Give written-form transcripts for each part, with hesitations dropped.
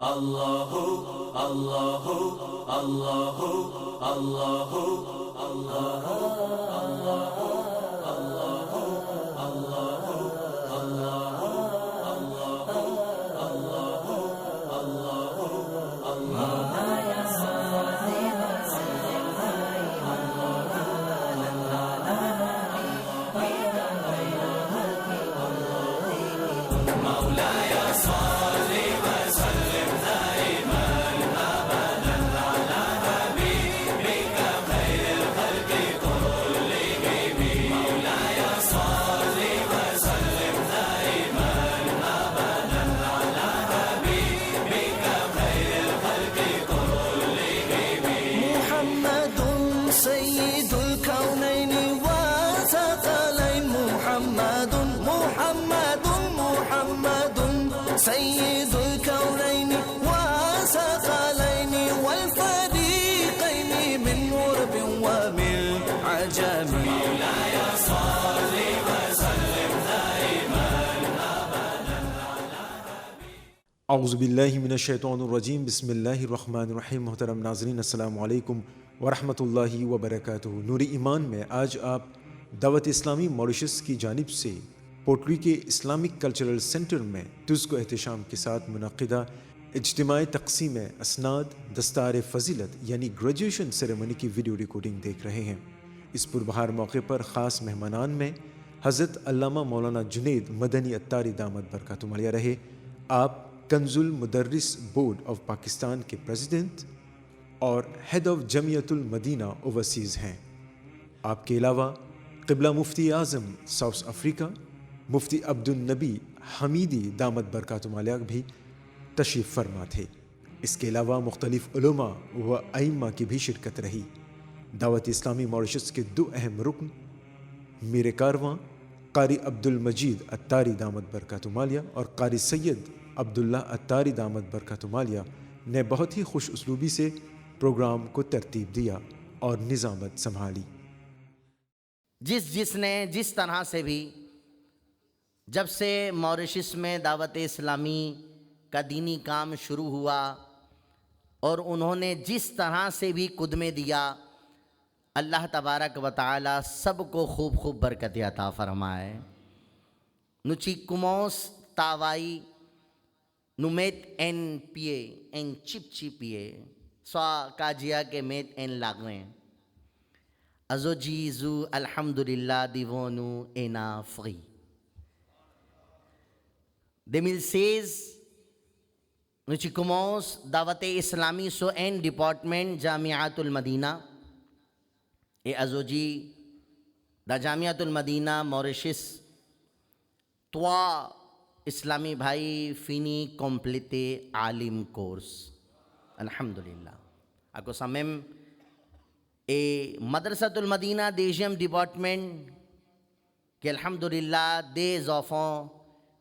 اللہ اللہ اللہ اللہ اللہ سيد الكونين والثقلين محمد محمد محمد سيد الكونين والثقلين والفريقين من غرب ومن عجم مولاي صل وسلم دائما ابدا على اعوذ باللہ من الشیطان الرجیم بسم اللہ الرحمن الرحیم۔ محترم ناظرین السلام علیکم ورحمۃ اللہ وبرکاتہ۔ نور ایمان میں آج آپ دعوت اسلامی موریشس کی جانب سے پوٹلی کے اسلامک کلچرل سینٹر میں تزک و احتشام کے ساتھ منعقدہ اجتماع تقسیم اسناد دستار فضیلت یعنی گریجویشن سیریمنی کی ویڈیو ریکارڈنگ دیکھ رہے ہیں۔ اس پربہار موقع پر خاص مہمانان میں حضرت علامہ مولانا جنید مدنی عطاری دامت برکاتہم علیہ رہے۔ آپ کنز المدرس بورڈ آف پاکستان کے پریزیڈنٹ اور ہیڈ آف جمعیت المدینہ اوورسیز ہیں۔ آپ کے علاوہ قبلہ مفتی اعظم ساؤتھ افریقہ مفتی عبد النبی حمیدی دامت برکاتہم علیہ بھی تشریف فرما تھے۔ اس کے علاوہ مختلف علماء و ائمہ کی بھی شرکت رہی۔ دعوت اسلامی موریشس کے دو اہم رکن میر کارواں قاری عبد المجید عطاری دامت برکاتہم علیہ اور قاری سید عبداللہ عطاری دامت برکاتہم علیہ نے بہت ہی خوش اسلوبی سے پروگرام کو ترتیب دیا اور نظامت سنبھالی۔ جس نے جس طرح سے بھی جب سے موریشس میں دعوت اسلامی کا دینی کام شروع ہوا اور انہوں نے جس طرح سے بھی قدمے دیا، اللہ تبارک و تعالی سب کو خوب خوب برکت عطا فرمائے۔ نوچی کموس تاوائی نومیت این پیے این چپ چیپیے سوا کاجیا کے میت این لاغریں ازو جیزو الحمدللہ دیوونو اینا فغی دمیل سیز نوچی کموس دعوت اسلامی سو این ڈپارٹمنٹ جامعات المدینہ اے ازو جی دا جامعات المدینہ موریشس توا اسلامی بھائی فینی کمپلیتے عالم کورس الحمدللہ اکو سمیم اے مدرسۃ المدینہ دیجیم ڈپارٹمنٹ کہ الحمدللہ دے زوفوں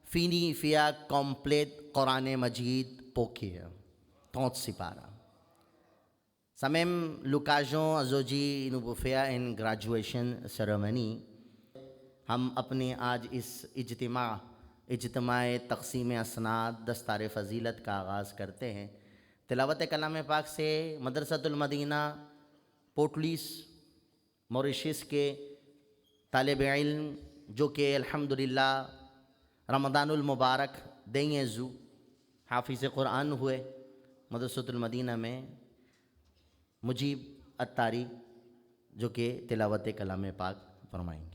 فینی فیا کمپلیٹ قرآن مجید پوکھی ہے تونت سپارہ سمیم لکاجوں ازوجی نبوفیا ان گریجویشن سیریمنی۔ ہم اپنے آج اس اجتماع تقسیم اسناد دستار فضیلت کا آغاز کرتے ہیں۔ تلاوت کلام پاک سے مدرسۃ المدینہ پورٹلیس موریشس کے طالب علم جو کہ الحمدللہ رمضان المبارک دیں زو حافظ قرآن ہوئے مدرسۃ المدینہ میں، مجیب عطاری جو کہ تلاوت کلام پاک فرمائیں گے۔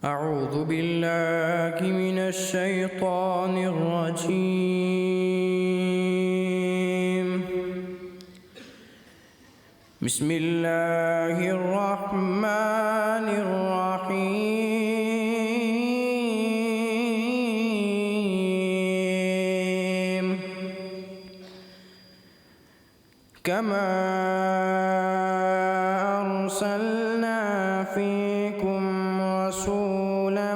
اعوذ باللہ من الشیطان الرجیم بسم اللہ الرحمن الرحیم کما ارسلنا فیکم رسولا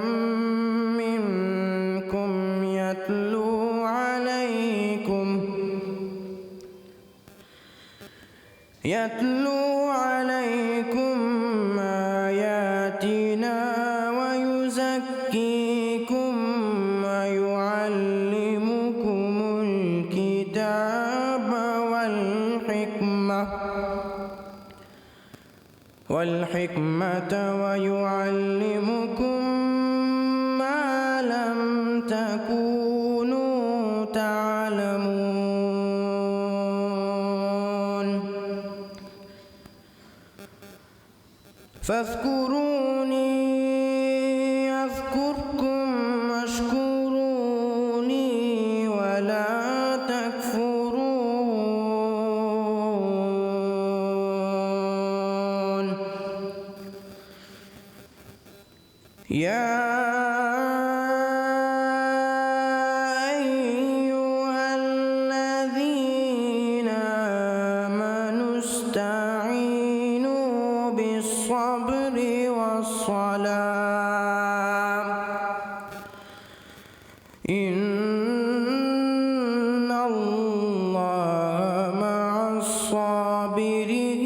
منکم یتلو علیکم آیاتنا ویزکیکم ویعلمکم الکتاب الكتاب والحكمة ويعلمكم ما لم تكونوا تعلمون فاذكروني أذكركم واشكروني ولا تكفرون يا أيها الذين آمنوا استعينوا بالصبر والصلاة إن الله مع الصابرين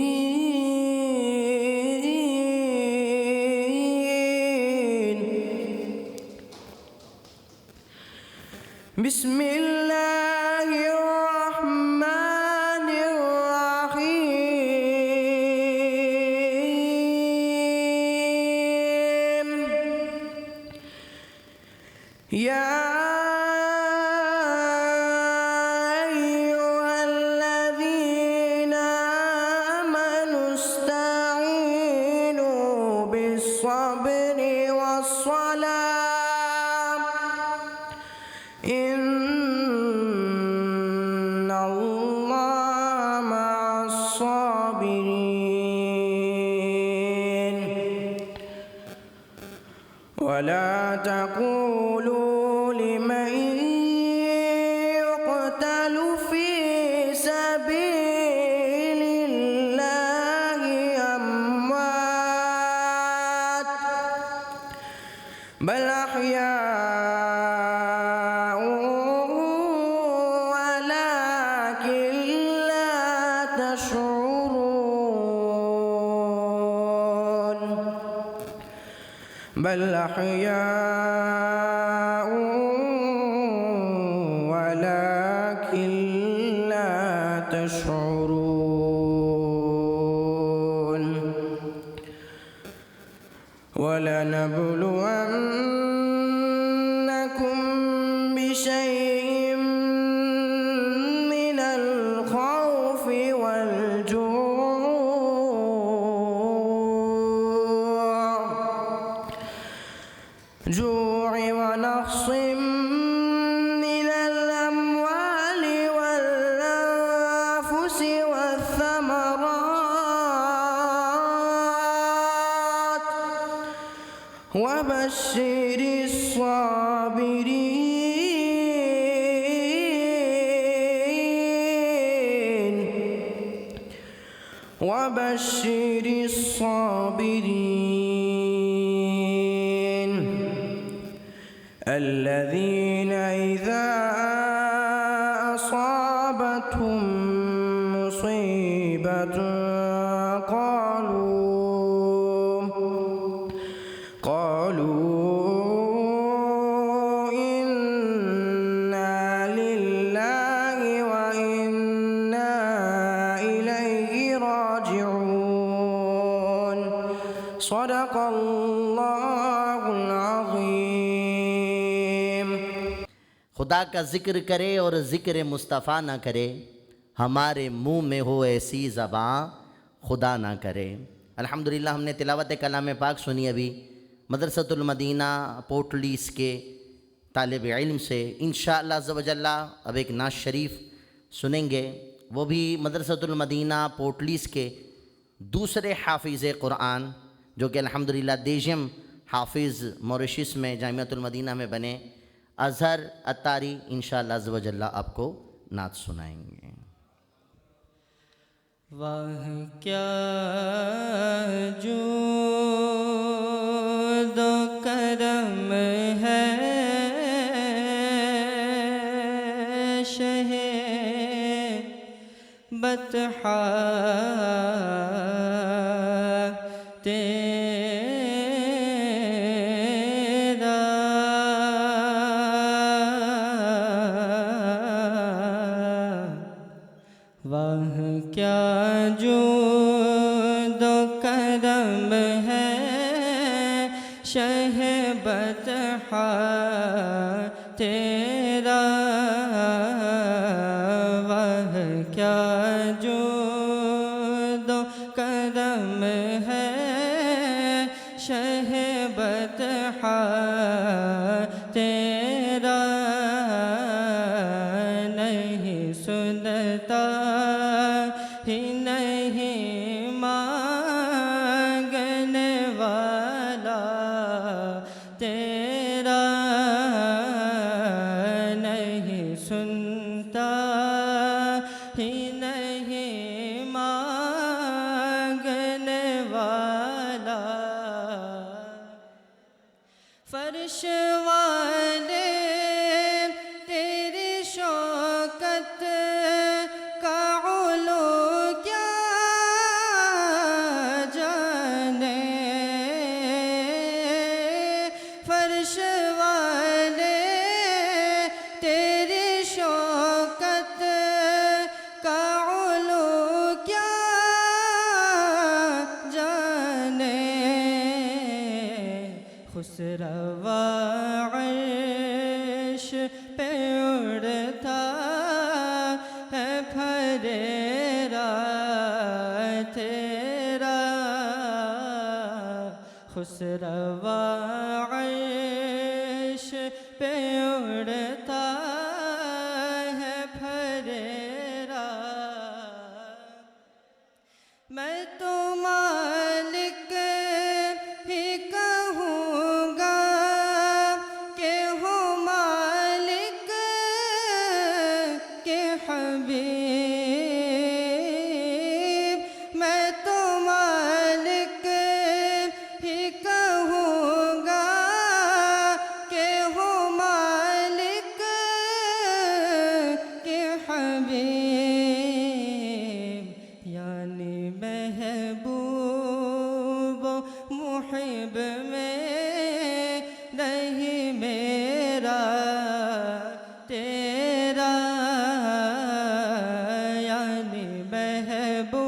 بسم الله الرحمن الرحيم يا أيها الذين آمنوا استعينوا بالصبر والصلاة إن الله مع الصابرين ولا تقولوا لمن يقتل في سبيل الله أموات بل أحياء ولكن لا تشعرون بل أحياء ولكن لا تشعرون ولنبلونكم بشيء من الخوف والجوع ونقص من الأموال والأنفس والثمرات وبشر الصابرين وبشر الصابرين الذين إذا أصابتهم مصيبة قالوا إنا لله وإنا إليه راجعون صدق الله العظيم خدا کا ذکر کرے اور ذکر مصطفیٰ نہ کرے، ہمارے منہ میں ہو ایسی زباں خدا نہ کرے۔ الحمدللہ ہم نے تلاوت کلام پاک سنی ابھی مدرسۃ المدینہ پورٹلیس کے طالب علم سے۔ انشاءاللہ عز و جل اب ایک نعت شریف سنیں گے، وہ بھی مدرسۃ المدینہ پورٹلیس کے دوسرے حافظ قرآن جو کہ الحمدللہ دیجم حافظ موریشس میں جامعۃ المدینہ میں بنے، اظہر اتاری انشاءاللہ عز و جل آپ کو نعت سنائیں گے۔ واہ کیا جود و کرم ہے شہ بطحا تیرا واہ کیا جود و کرم ہے شہ بطحا تیرا، واہ کیا جود و کرم ہے شہ بطحا تیرا، نہیں سنتا ہی نہیں مانگنے والا تیرا، نہیں سنتا ہی نہیں مانگنے والا، فرش والے تیری شوکت کا علو کیا جانے، فرش والے تیری شوکت کا علو کیا جانے، خسروا عرش پہ اڑتا ہے پھریرا تیرا، خسروا عرش پہ اڑتا ہے پھریرا، میں تو مالک ہی کہوں گا کہ ہوں مالک کے حبیب، میں تو مالک ہی کہوں گا کہ ہوں مالک کے حبیب، یعنی محبوب و محب میں نہیں میرا تیرا، یعنی محبوب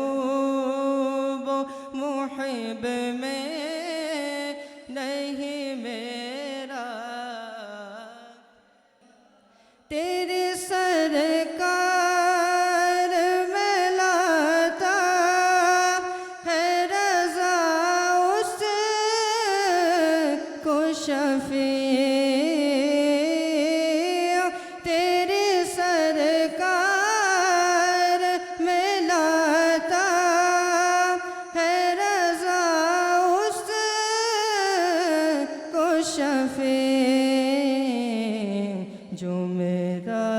و محب میں نہیں میرا، تیری سرکار میں لاتا ہے رضا اس کو شفیع، تیری سرکار میں لاتا ہے رضا اس کو شفیع، جو میرا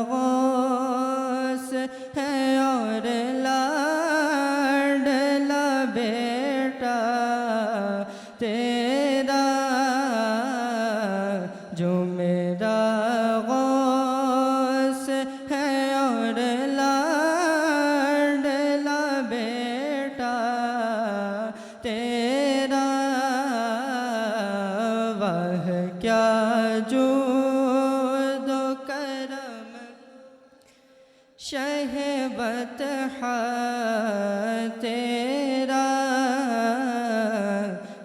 غوث ہے اور لاڈلا بیٹا تیرا، جو میرا غوث ہے اور لاڈلا بیٹا تیرا، واہ کیا جود و کرم شہ بطحا تیرا،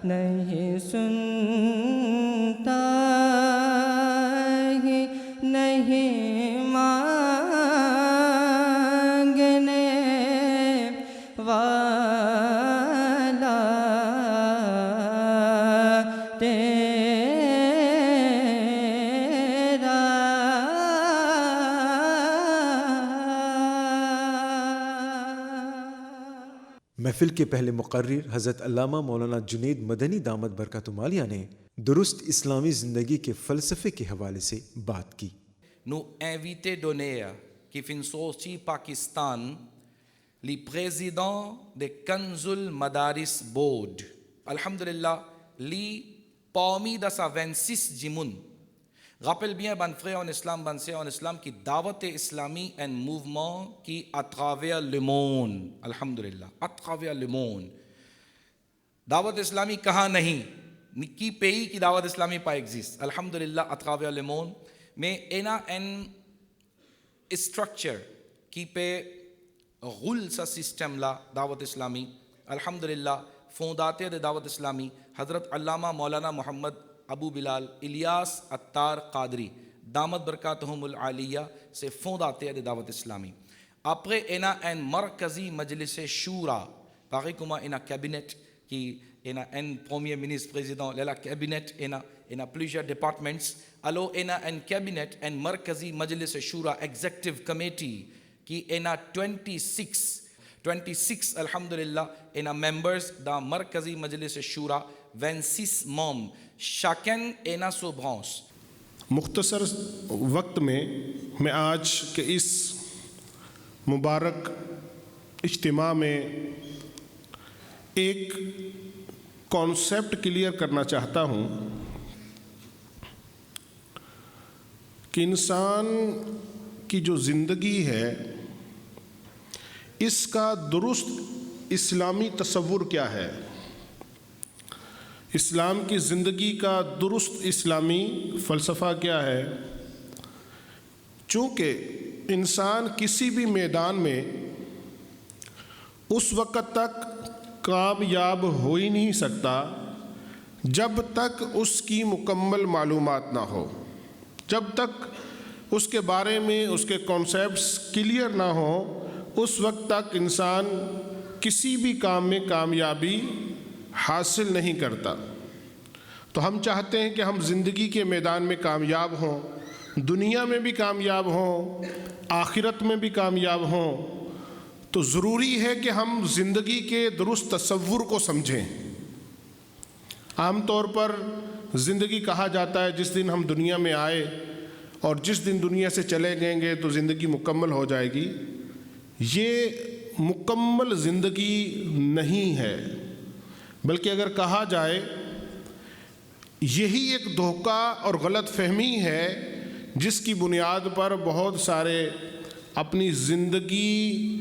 نہیں سنتا ہی نہیں مانگنے والا تیرا، محفل کے پہلے مقرر حضرت علامہ مولانا جنید مدنی دامت برکاتہ عالیہ نے درست اسلامی زندگی کے فلسفے کے حوالے سے بات کی. Nous invitons d'honneur qui fin sorti Pakistan, le président de Kanzul Madaris Board. Alhamdulillah, li parmi de sa 26 jimun. Rappelle bien, ban frère en islam, ban sœur en islam, qui dawat islami un mouvement qui à travers le monde. Alhamdulillah, à travers le monde. Dawat islami kaha nahi. Qui pays qui dawat islami pas existe. Alhamdulillah, à travers le monde. Mais il y a une structure qui peut غل سا system لا دعوت اسلامی الحمدللہ فونداتے دے دعوت اسلامی حضرت علامہ مولانا محمد ابو بلال الیاس اتار قادری دامت برکاتہم العالیہ سے فونداتے دے دعوت اسلامی après ena en markazi majlis shura pare kuma ena cabinet qui ena en premier ministre président la cabinet ena plusieurs departments alors ena en cabinet en markazi majlis shura executive committee qui ena 26 alhamdulillah ena members da markazi majlis shura 26 membres chacun ena so branche مختصر وقت میں آج کے اس مبارک اجتماع میں ایک concept clear کرنا چاہتا ہوں کہ انسان کی جو زندگی ہے اس کا درست اسلامی تصور کیا ہے، اسلام کی زندگی کا درست اسلامی فلسفہ کیا ہے۔ چونکہ انسان کسی بھی میدان میں اس وقت تک کامیاب ہو ہی نہیں سکتا جب تک اس کی مکمل معلومات نہ ہو، جب تک اس کے بارے میں اس کے کانسیپٹس کلیئر نہ ہوں، اس وقت تک انسان کسی بھی کام میں کامیابی حاصل نہیں کرتا۔ تو ہم چاہتے ہیں کہ ہم زندگی کے میدان میں کامیاب ہوں، دنیا میں بھی کامیاب ہوں، آخرت میں بھی کامیاب ہوں، تو ضروری ہے کہ ہم زندگی کے درست تصور کو سمجھیں۔ عام طور پر زندگی کہا جاتا ہے جس دن ہم دنیا میں آئے اور جس دن دنیا سے چلے گئیں گے تو زندگی مکمل ہو جائے گی۔ یہ مکمل زندگی نہیں ہے، بلکہ اگر کہا جائے یہی ایک دھوکہ اور غلط فہمی ہے جس کی بنیاد پر بہت سارے اپنی زندگی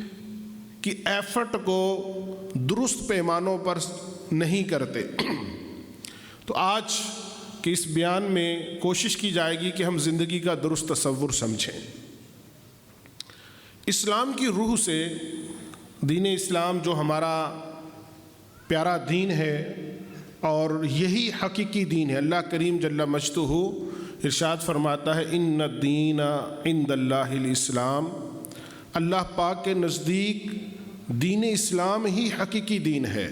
کی ایفرٹ کو درست پیمانوں پر نہیں کرتے۔ تو آج کے اس بیان میں کوشش کی جائے گی کہ ہم زندگی کا درست تصور سمجھیں۔ اسلام کی روح سے دین اسلام جو ہمارا پیارا دین ہے اور یہی حقیقی دین ہے، اللہ کریم جل مجدہ ارشاد فرماتا ہے ان الدین عند اللہ الاسلام، اللہ پاک کے نزدیک دین اسلام ہی حقیقی دین ہے۔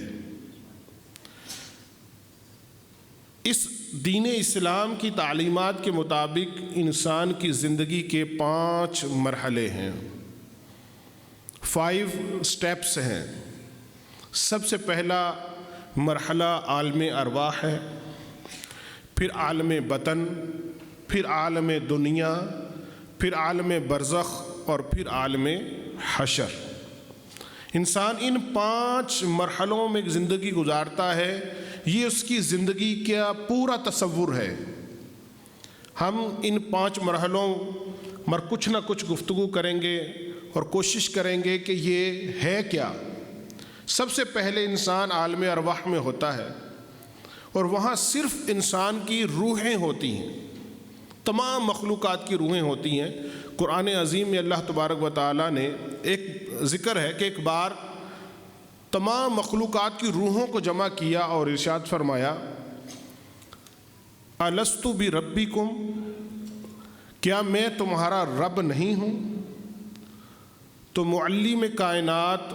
اس دین اسلام کی تعلیمات کے مطابق انسان کی زندگی کے 5 مرحلے ہیں، 5 سٹیپس ہیں۔ سب سے پہلا مرحلہ عالم ارواح ہے، پھر عالم بطن، پھر عالم دنیا، پھر عالم برزخ اور پھر عالم حشر۔ انسان ان 5 مرحلوں میں زندگی گزارتا ہے، یہ اس کی زندگی کا پورا تصور ہے۔ ہم ان 5 مرحلوں پر کچھ نہ کچھ گفتگو کریں گے اور کوشش کریں گے کہ یہ ہے کیا۔ سب سے پہلے انسان عالم ارواح میں ہوتا ہے اور وہاں صرف انسان کی روحیں ہوتی ہیں، تمام مخلوقات کی روحیں ہوتی ہیں۔ قرآن عظیم میں اللہ تبارک و تعالیٰ نے ایک ذکر ہے کہ ایک بار تمام مخلوقات کی روحوں کو جمع کیا اور ارشاد فرمایا الستُ بربکم، کیا میں تمہارا رب نہیں ہوں؟ تو معلم کائنات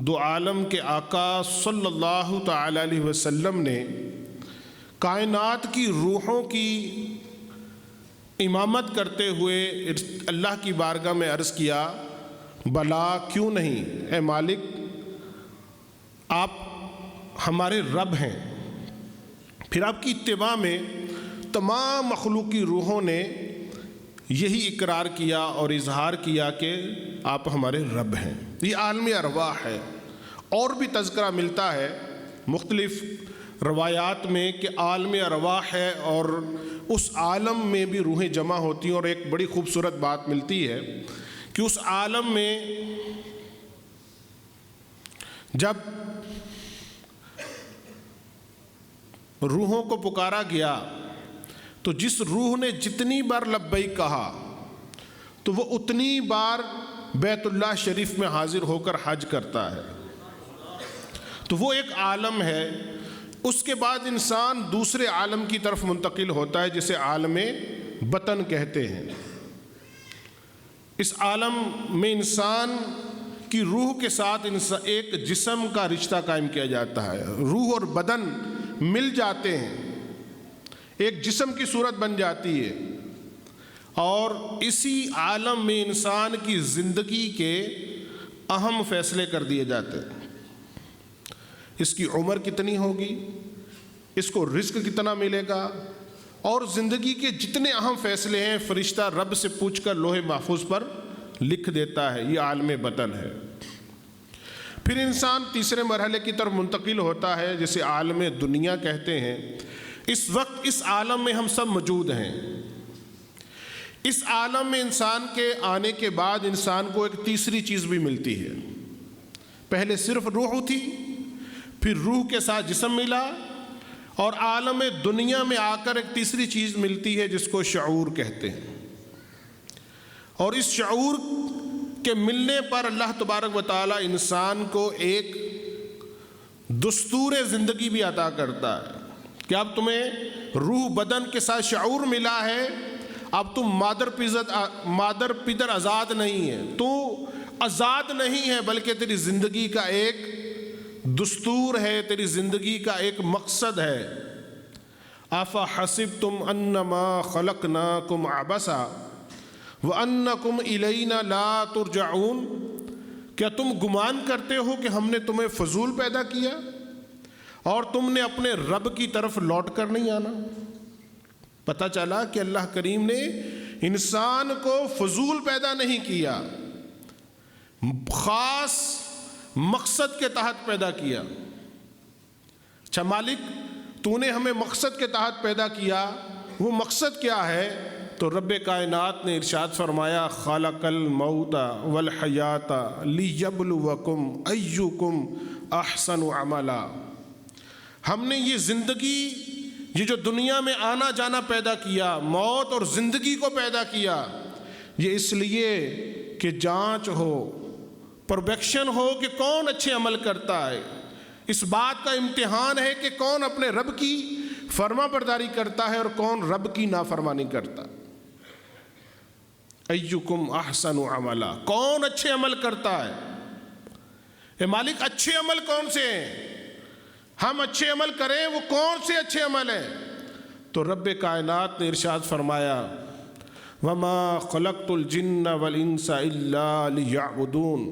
دو عالم کے آقا صلی اللہ تعالی علیہ وسلم نے کائنات کی روحوں کی امامت کرتے ہوئے اللہ کی بارگاہ میں عرض کیا بلا کیوں نہیں، اے مالک آپ ہمارے رب ہیں۔ پھر آپ کی اتباع میں تمام مخلوقی روحوں نے یہی اقرار کیا اور اظہار کیا کہ آپ ہمارے رب ہیں۔ یہ عالم ارواح ہے۔ اور بھی تذکرہ ملتا ہے مختلف روایات میں کہ عالم ارواح ہے اور اس عالم میں بھی روحیں جمع ہوتی ہیں، اور ایک بڑی خوبصورت بات ملتی ہے کہ اس عالم میں جب روحوں کو پکارا گیا تو جس روح نے جتنی بار لبیک کہا تو وہ اتنی بار بیت اللہ شریف میں حاضر ہو کر حج کرتا ہے، تو وہ ایک عالم ہے۔ اس کے بعد انسان دوسرے عالم کی طرف منتقل ہوتا ہے جسے عالم بطن کہتے ہیں۔ اس عالم میں انسان کی روح کے ساتھ ایک جسم کا رشتہ قائم کیا جاتا ہے، روح اور بدن مل جاتے ہیں، ایک جسم کی صورت بن جاتی ہے، اور اسی عالم میں انسان کی زندگی کے اہم فیصلے کر دیے جاتے ہیں۔ اس کی عمر کتنی ہوگی، اس کو رزق کتنا ملے گا، اور زندگی کے جتنے اہم فیصلے ہیں فرشتہ رب سے پوچھ کر لوح محفوظ پر لکھ دیتا ہے۔ یہ عالم بطن ہے۔ پھر انسان تیسرے مرحلے کی طرف منتقل ہوتا ہے جسے عالم دنیا کہتے ہیں۔ اس وقت اس عالم میں ہم سب موجود ہیں۔ اس عالم میں انسان کے آنے کے بعد انسان کو ایک تیسری چیز بھی ملتی ہے۔ پہلے صرف روح تھی، پھر روح کے ساتھ جسم ملا، اور عالم دنیا میں آ کر ایک تیسری چیز ملتی ہے جس کو شعور کہتے ہیں۔ اور اس شعور کے ملنے پر اللہ تبارک و تعالی انسان کو ایک دستور زندگی بھی عطا کرتا ہے کہ اب تمہیں روح بدن کے ساتھ شعور ملا ہے، اب تم مادر پدر آزاد نہیں ہے، تو آزاد نہیں ہے، بلکہ تیری زندگی کا ایک دستور ہے، تیری زندگی کا ایک مقصد ہے۔ افحسبتم انما خلقناکم عبثا وانکم الینا لا ترجعون، کیا تم گمان کرتے ہو کہ ہم نے تمہیں فضول پیدا کیا اور تم نے اپنے رب کی طرف لوٹ کر نہیں آنا؟ پتہ چلا کہ اللہ کریم نے انسان کو فضول پیدا نہیں کیا، خاص مقصد کے تحت پیدا کیا۔ اچھا مالک، تو نے ہمیں مقصد کے تحت پیدا کیا، وہ مقصد کیا ہے؟ تو رب کائنات نے ارشاد فرمایا خلق الموت والحیات لیبلوکم ایکم احسن عملا۔ ہم نے یہ زندگی، یہ جو دنیا میں آنا جانا پیدا کیا، موت اور زندگی کو پیدا کیا، یہ اس لیے کہ جانچ ہو، پرویکشن ہو کہ کون اچھے عمل کرتا ہے۔ اس بات کا امتحان ہے کہ کون اپنے رب کی فرما برداری کرتا ہے اور کون رب کی نافرمانی کرتا۔ ایکم احسن عملا، کون اچھے عمل کرتا ہے؟ اے مالک، اچھے عمل کون سے ہیں؟ ہم اچھے عمل کریں، وہ کون سے اچھے عمل ہیں؟ تو رب کائنات نے ارشاد فرمایا وما خلقت الجن والانس الا لیعبدون،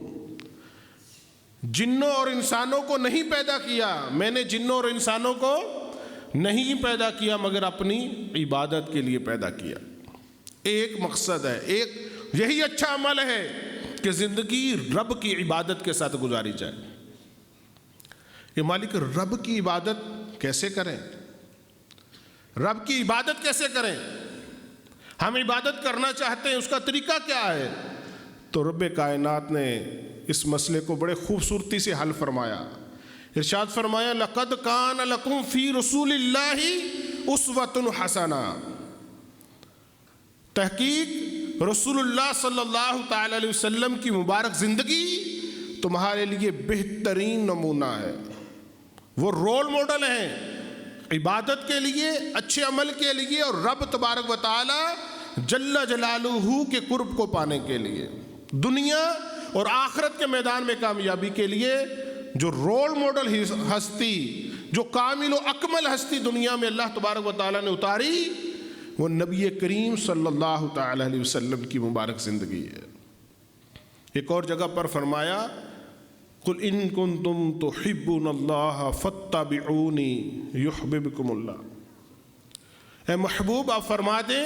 جنوں اور انسانوں کو نہیں پیدا کیا، میں نے جنوں اور انسانوں کو نہیں پیدا کیا مگر اپنی عبادت کے لیے پیدا کیا۔ ایک مقصد ہے، ایک یہی اچھا عمل ہے کہ زندگی رب کی عبادت کے ساتھ گزاری جائے۔ یہ مالک، رب کی عبادت کیسے کریں؟ رب کی عبادت کیسے کریں؟ ہم عبادت کرنا چاہتے ہیں، اس کا طریقہ کیا ہے؟ تو رب کائنات نے اس مسئلے کو بڑے خوبصورتی سے حل فرمایا۔ ارشاد فرمایا لقد کان لکم فی رسول اللہ اسوۃ حسنہ، تحقیق رسول اللہ صلی اللہ تعالی علیہ وسلم کی مبارک زندگی تمہارے لیے بہترین نمونہ ہے، وہ رول ماڈل ہیں عبادت کے لیے، اچھے عمل کے لیے، اور رب تبارک و تعالی جل جلالہ کے قرب کو پانے کے لیے، دنیا اور آخرت کے میدان میں کامیابی کے لیے جو رول ماڈل ہستی، جو کامل و اکمل ہستی دنیا میں اللہ تبارک و تعالی نے اتاری، وہ نبی کریم صلی اللہ تعالی علیہ وسلم کی مبارک زندگی ہے۔ ایک اور جگہ پر فرمایا قل ان کنتم تحبون اللہ فاتبعونی یحببکم اللہ، اے محبوب آپ فرما دیں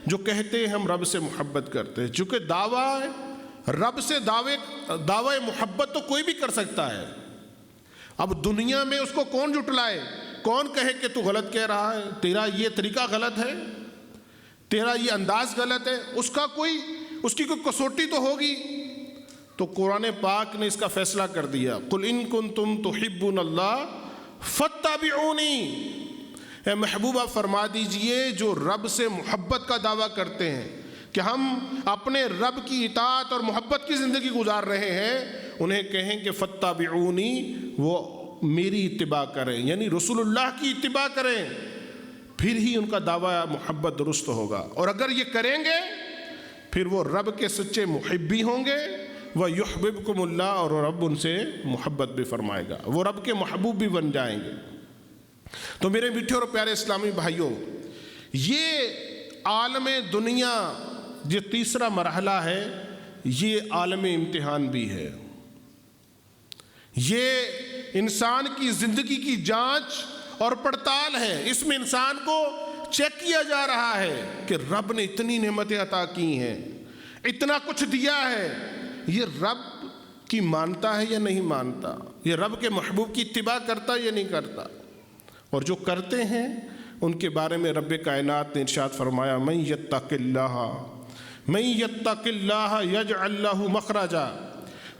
جو کہتے ہیں ہم رب سے محبت کرتے ہیں، چونکہ دعویٰ رب سے دعوی محبت تو کوئی بھی کر سکتا ہے، اب دنیا میں اس کو کون جھٹلائے، کون کہے کہ تو غلط کہہ رہا ہے، تیرا یہ طریقہ غلط ہے، تیرا یہ انداز غلط ہے، اس کی کوئی کسوٹی تو ہوگی۔ تو قرآن پاک نے اس کا فیصلہ کر دیا قل ان کنتم تحبون اللہ فاتبعونی، اے محبوب آپ فرما دیجئے جو رب سے محبت کا دعویٰ کرتے ہیں، کہ ہم اپنے رب کی اطاعت اور محبت کی زندگی گزار رہے ہیں، انہیں کہیں کہ فاتبعونی، وہ میری اتباع کریں، یعنی رسول اللہ کی اتباع کریں، پھر ہی ان کا دعویٰ محبت درست ہوگا۔ اور اگر یہ کریں گے پھر وہ رب کے سچے محبی ہوں گے، وَيُحْبِبْكُمُ اللَّهُ، اور رب ان سے محبت بھی فرمائے گا، وہ رب کے محبوب بھی بن جائیں گے۔ تو میرے میٹھے اور پیارے اسلامی بھائیوں، یہ عالم دنیا جو تیسرا مرحلہ ہے، یہ عالم امتحان بھی ہے، یہ انسان کی زندگی کی جانچ اور پڑتال ہے۔ اس میں انسان کو چیک کیا جا رہا ہے کہ رب نے اتنی نعمتیں عطا کی ہیں، اتنا کچھ دیا ہے، یہ رب کی مانتا ہے یا نہیں مانتا، یہ رب کے محبوب کی اتباع کرتا یا نہیں کرتا۔ اور جو کرتے ہیں ان کے بارے میں رب کائنات نے ارشاد فرمایا، من یتق اللہ یجعل لہ مخرجا،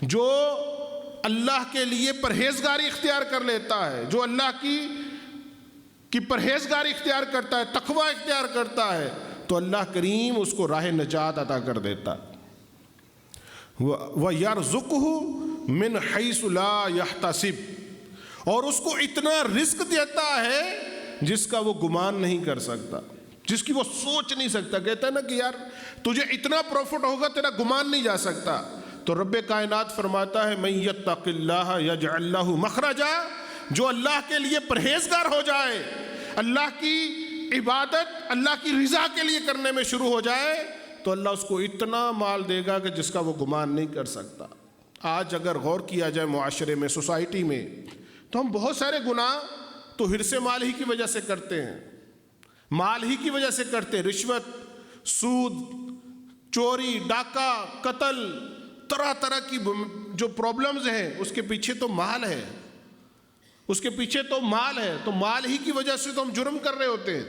جو اللہ کے لیے پرہیزگاری اختیار کر لیتا ہے، جو اللہ کی پرہیزگاری اختیار کرتا ہے، تقوی اختیار کرتا ہے، تو اللہ کریم اس کو راہ نجات عطا کر دیتا ہے۔ وَيَرْزُقْهُ مِنْ حَيْثُ لَا يَحْتَسِبُ، اور اس کو اتنا رزق دیتا ہے جس کا وہ گمان نہیں کر سکتا، جس کی وہ سوچ نہیں سکتا۔ کہتا ہے نا کہ یار تجھے اتنا پروفٹ ہوگا، تیرا گمان نہیں جا سکتا۔ تو رب کائنات فرماتا ہے، مَن یتق اللہ یجعل لہ مخرجا، جو اللہ کے لیے پرہیزگار ہو جائے، اللہ کی عبادت اللہ کی رضا کے لیے کرنے میں شروع ہو جائے، تو اللہ اس کو اتنا مال دے گا کہ جس کا وہ گمان نہیں کر سکتا۔ آج اگر غور کیا جائے معاشرے میں، سوسائٹی میں، تو ہم بہت سارے گناہ تو حرص مال ہی کی وجہ سے کرتے ہیں، مال ہی کی وجہ سے کرتے ہیں۔ رشوت، سود، چوری، ڈاکہ، قتل، طرح طرح کی جو پرابلمز ہیں، اس کے پیچھے تو مال ہے، اس کے پیچھے تو مال ہے، تو مال ہی کی وجہ سے تو ہم جرم کر رہے ہوتے ہیں۔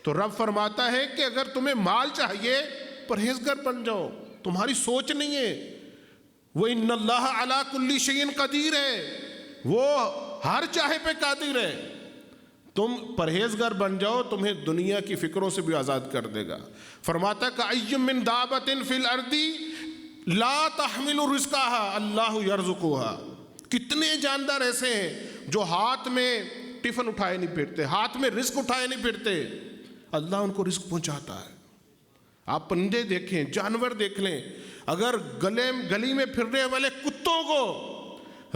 تو رب فرماتا ہے کہ اگر تمہیں مال چاہیے، پرہیزگار بن جاؤ، تمہاری سوچ نہیں ہے، وہ ان اللہ علی کل شیء قدیر ہے، وہ ہر چاہے پہ قادر ہے۔ تم پرہیزگار بن جاؤ، تمہیں دنیا کی فکروں سے بھی آزاد کر دے گا۔ فرماتا ہے کہ اَيٌّ مِّن دَابَّةٍ فِي الْأَرْضِ لَا تَحْمِلُ رِزْقَهَا اللَّهُ يَرْزُقُهَا، کتنے جاندار ایسے ہیں جو ہاتھ میں ٹفن اٹھائے نہیں پھرتے، ہاتھ میں رزق اٹھائے نہیں پھرتے، اللہ ان کو رزق پہنچاتا ہے۔ آپ پرندے دیکھیں، جانور دیکھ لیں، اگر گلی میں پھرنے والے کتوں کو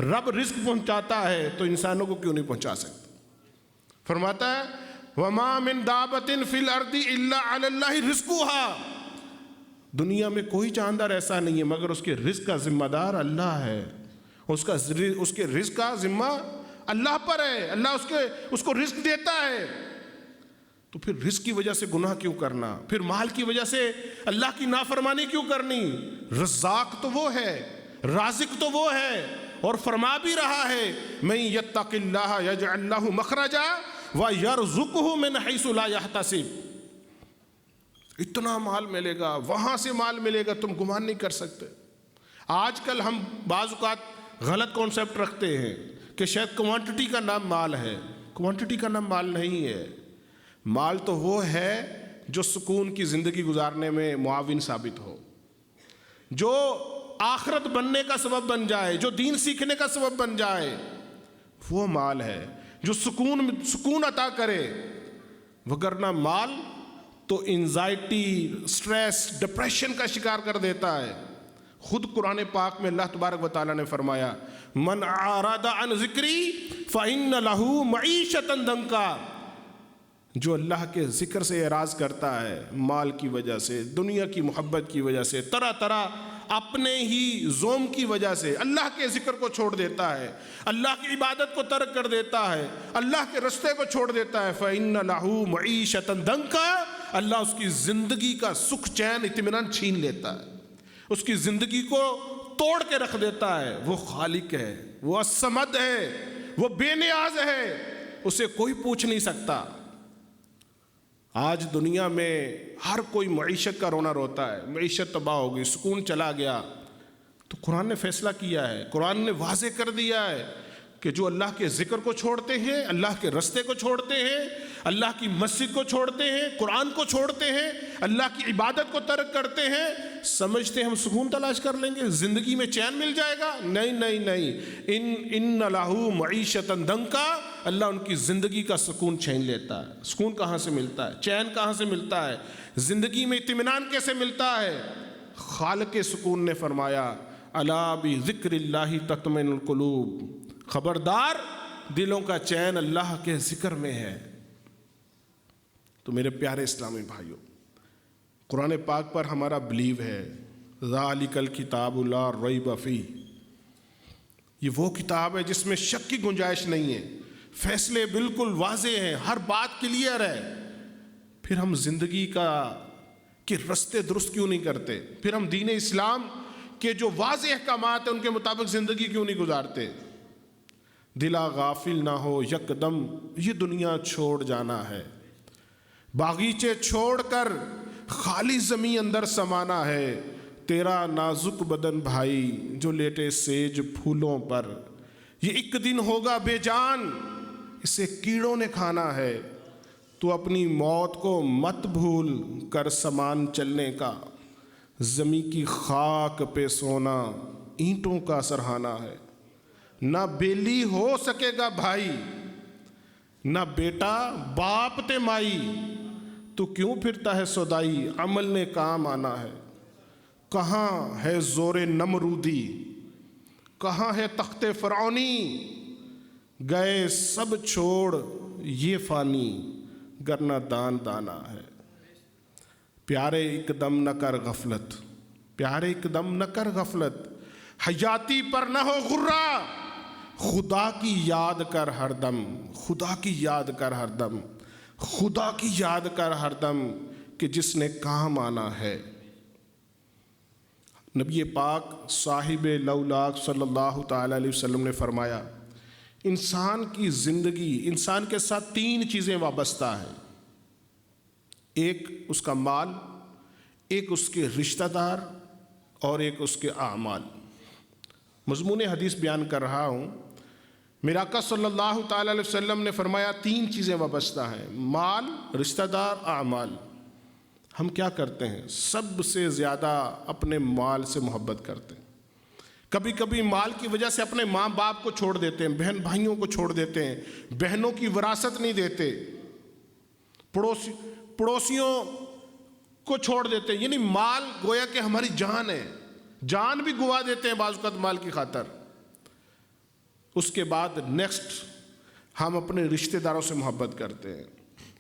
رب رزق پہنچاتا ہے تو انسانوں کو کیوں نہیں پہنچا سکتا؟ فرماتا ہے وَمَا مِن دَابَّةٍ فِي الْأَرْضِ إِلَّا عَلَى اللَّهِ رِزْقُهَا، دنیا میں کوئی جاندار ایسا نہیں ہے مگر اس کے رزق کا ذمہ دار اللہ ہے، اس کے رزق کا ذمہ اللہ پر ہے، اللہ اس کو رزق دیتا ہے۔ تو پھر رزق کی وجہ سے گناہ کیوں کرنا، پھر مال کی وجہ سے اللہ کی نافرمانی کیوں کرنی؟ رزاق تو وہ ہے، رازق تو وہ ہے، اور فرما بھی رہا ہے مَن یتق اللہ یجعل لہ مخرجا وَیرْزُقْهُ مِنْ حَیْثُ لَا یَحْتَسِبُ، اتنا مال ملے گا، وہاں سے مال ملے گا، تم گمان نہیں کر سکتے۔ آج کل ہم بعض اوقات غلط کانسیپٹ رکھتے ہیں کہ شاید کوانٹٹی کا نام مال ہے، کوانٹٹی کا نام مال نہیں ہے۔ مال تو وہ ہے جو سکون کی زندگی گزارنے میں معاون ثابت ہو، جو آخرت بننے کا سبب بن جائے، جو دین سیکھنے کا سبب بن جائے، وہ مال ہے جو سکون عطا کرے۔ وگرنہ مال تو انزائٹی، سٹریس، ڈپریشن کا شکار کر دیتا ہے۔ خود قرآن پاک میں اللہ تبارک و تعالیٰ نے فرمایا من اعرض عن ذکری فإن له معیشة ضنکا، جو اللہ کے ذکر سے اعراض کرتا ہے مال کی وجہ سے، دنیا کی محبت کی وجہ سے، طرح طرح اپنے ہی زوم کی وجہ سے اللہ کے ذکر کو چھوڑ دیتا ہے، اللہ کی عبادت کو ترک کر دیتا ہے، اللہ کے رستے کو چھوڑ دیتا ہے، فَإِنَّ لَهُ مَعِيشَةً ضَنكًا، اللہ اس کی زندگی کا سکھ چین اطمینان چھین لیتا ہے، اس کی زندگی کو توڑ کے رکھ دیتا ہے۔ وہ خالق ہے، وہ الصمد ہے، وہ بے نیاز ہے، اسے کوئی پوچھ نہیں سکتا۔ آج دنیا میں ہر کوئی معیشت کا رونا روتا ہے، معیشت تباہ ہو گئی، سکون چلا گیا۔ تو قرآن نے فیصلہ کیا ہے، قرآن نے واضح کر دیا ہے کہ جو اللہ کے ذکر کو چھوڑتے ہیں، اللہ کے رستے کو چھوڑتے ہیں، اللہ کی مسجد کو چھوڑتے ہیں, قرآن کو چھوڑتے ہیں, اللہ کی عبادت کو ترک کرتے ہیں, سمجھتے ہیں ہم سکون تلاش کر لیں گے, زندگی میں چین مل جائے گا. نہیں نہیں نہیں, ان لہو معیشتا ضنکا, اللہ ان کی زندگی کا سکون چھین لیتا ہے. سکون کہاں سے ملتا ہے؟ چین کہاں سے ملتا ہے؟ زندگی میں اطمینان کیسے ملتا ہے؟ خالق سکون نے فرمایا الا بذکر اللہ تطمئن القلوب, خبردار دلوں کا چین اللہ کے ذکر میں ہے. تو میرے پیارے اسلامی بھائیوں, قرآن پاک پر ہمارا بلیو ہے, ذالک الکتاب لا ریب فیہ, یہ وہ کتاب ہے جس میں شک کی گنجائش نہیں ہے, فیصلے بالکل واضح ہیں, ہر بات کلیئر ہے. پھر ہم زندگی کے رستے درست کیوں نہیں کرتے؟ پھر ہم دین اسلام کے جو واضح احکامات ہیں ان کے مطابق زندگی کیوں نہیں گزارتے؟ دلا غافل نہ ہو یکدم یہ دنیا چھوڑ جانا ہے, باغیچے چھوڑ کر خالی زمین اندر سمانا ہے, تیرا نازک بدن بھائی جو لیٹے سیج پھولوں پر, یہ ایک دن ہوگا بے جان اسے کیڑوں نے کھانا ہے. تو اپنی موت کو مت بھول کر سامان چلنے کا, زمین کی خاک پہ سونا اینٹوں کا سرہانا ہے. نہ بیلی ہو سکے گا بھائی, نہ بیٹا باپ تے مائی, تو کیوں پھرتا ہے سودائی, عمل نے کام آنا ہے. کہاں ہے زور نمرودی, کہاں ہے تخت فرعونی, گئے سب چھوڑ یہ فانی, گرنہ دان دانا ہے. پیارے ایک دم نہ کر غفلت, پیارے ایک دم نہ کر غفلت, حیاتی پر نہ ہو غرہ, خدا کی یاد کر ہر دم, خدا کی یاد کر ہر دم, خدا کی یاد کر ہر دم کہ جس نے کام آنا ہے. نبی پاک صاحب لولاک صلی اللہ تعالی علیہ وسلم نے فرمایا انسان کی زندگی, انسان کے ساتھ تین چیزیں وابستہ ہیں, ایک اس کا مال, ایک اس کے رشتہ دار, اور ایک اس کے اعمال. مضمون حدیث بیان کر رہا ہوں. میرا آقا صلی اللہ تعالی علیہ وسلم نے فرمایا تین چیزیں وابستہ ہیں, مال, رشتہ دار, اعمال. ہم کیا کرتے ہیں؟ سب سے زیادہ اپنے مال سے محبت کرتے ہیں. کبھی کبھی مال کی وجہ سے اپنے ماں باپ کو چھوڑ دیتے ہیں, بہن بھائیوں کو چھوڑ دیتے ہیں, بہنوں کی وراثت نہیں دیتے, پڑوسیوں کو چھوڑ دیتے ہیں. یعنی مال گویا کہ ہماری جان ہے, جان بھی گوا دیتے ہیں بعض اوقات مال کی خاطر. اس کے بعد نیکسٹ ہم اپنے رشتہ داروں سے محبت کرتے ہیں.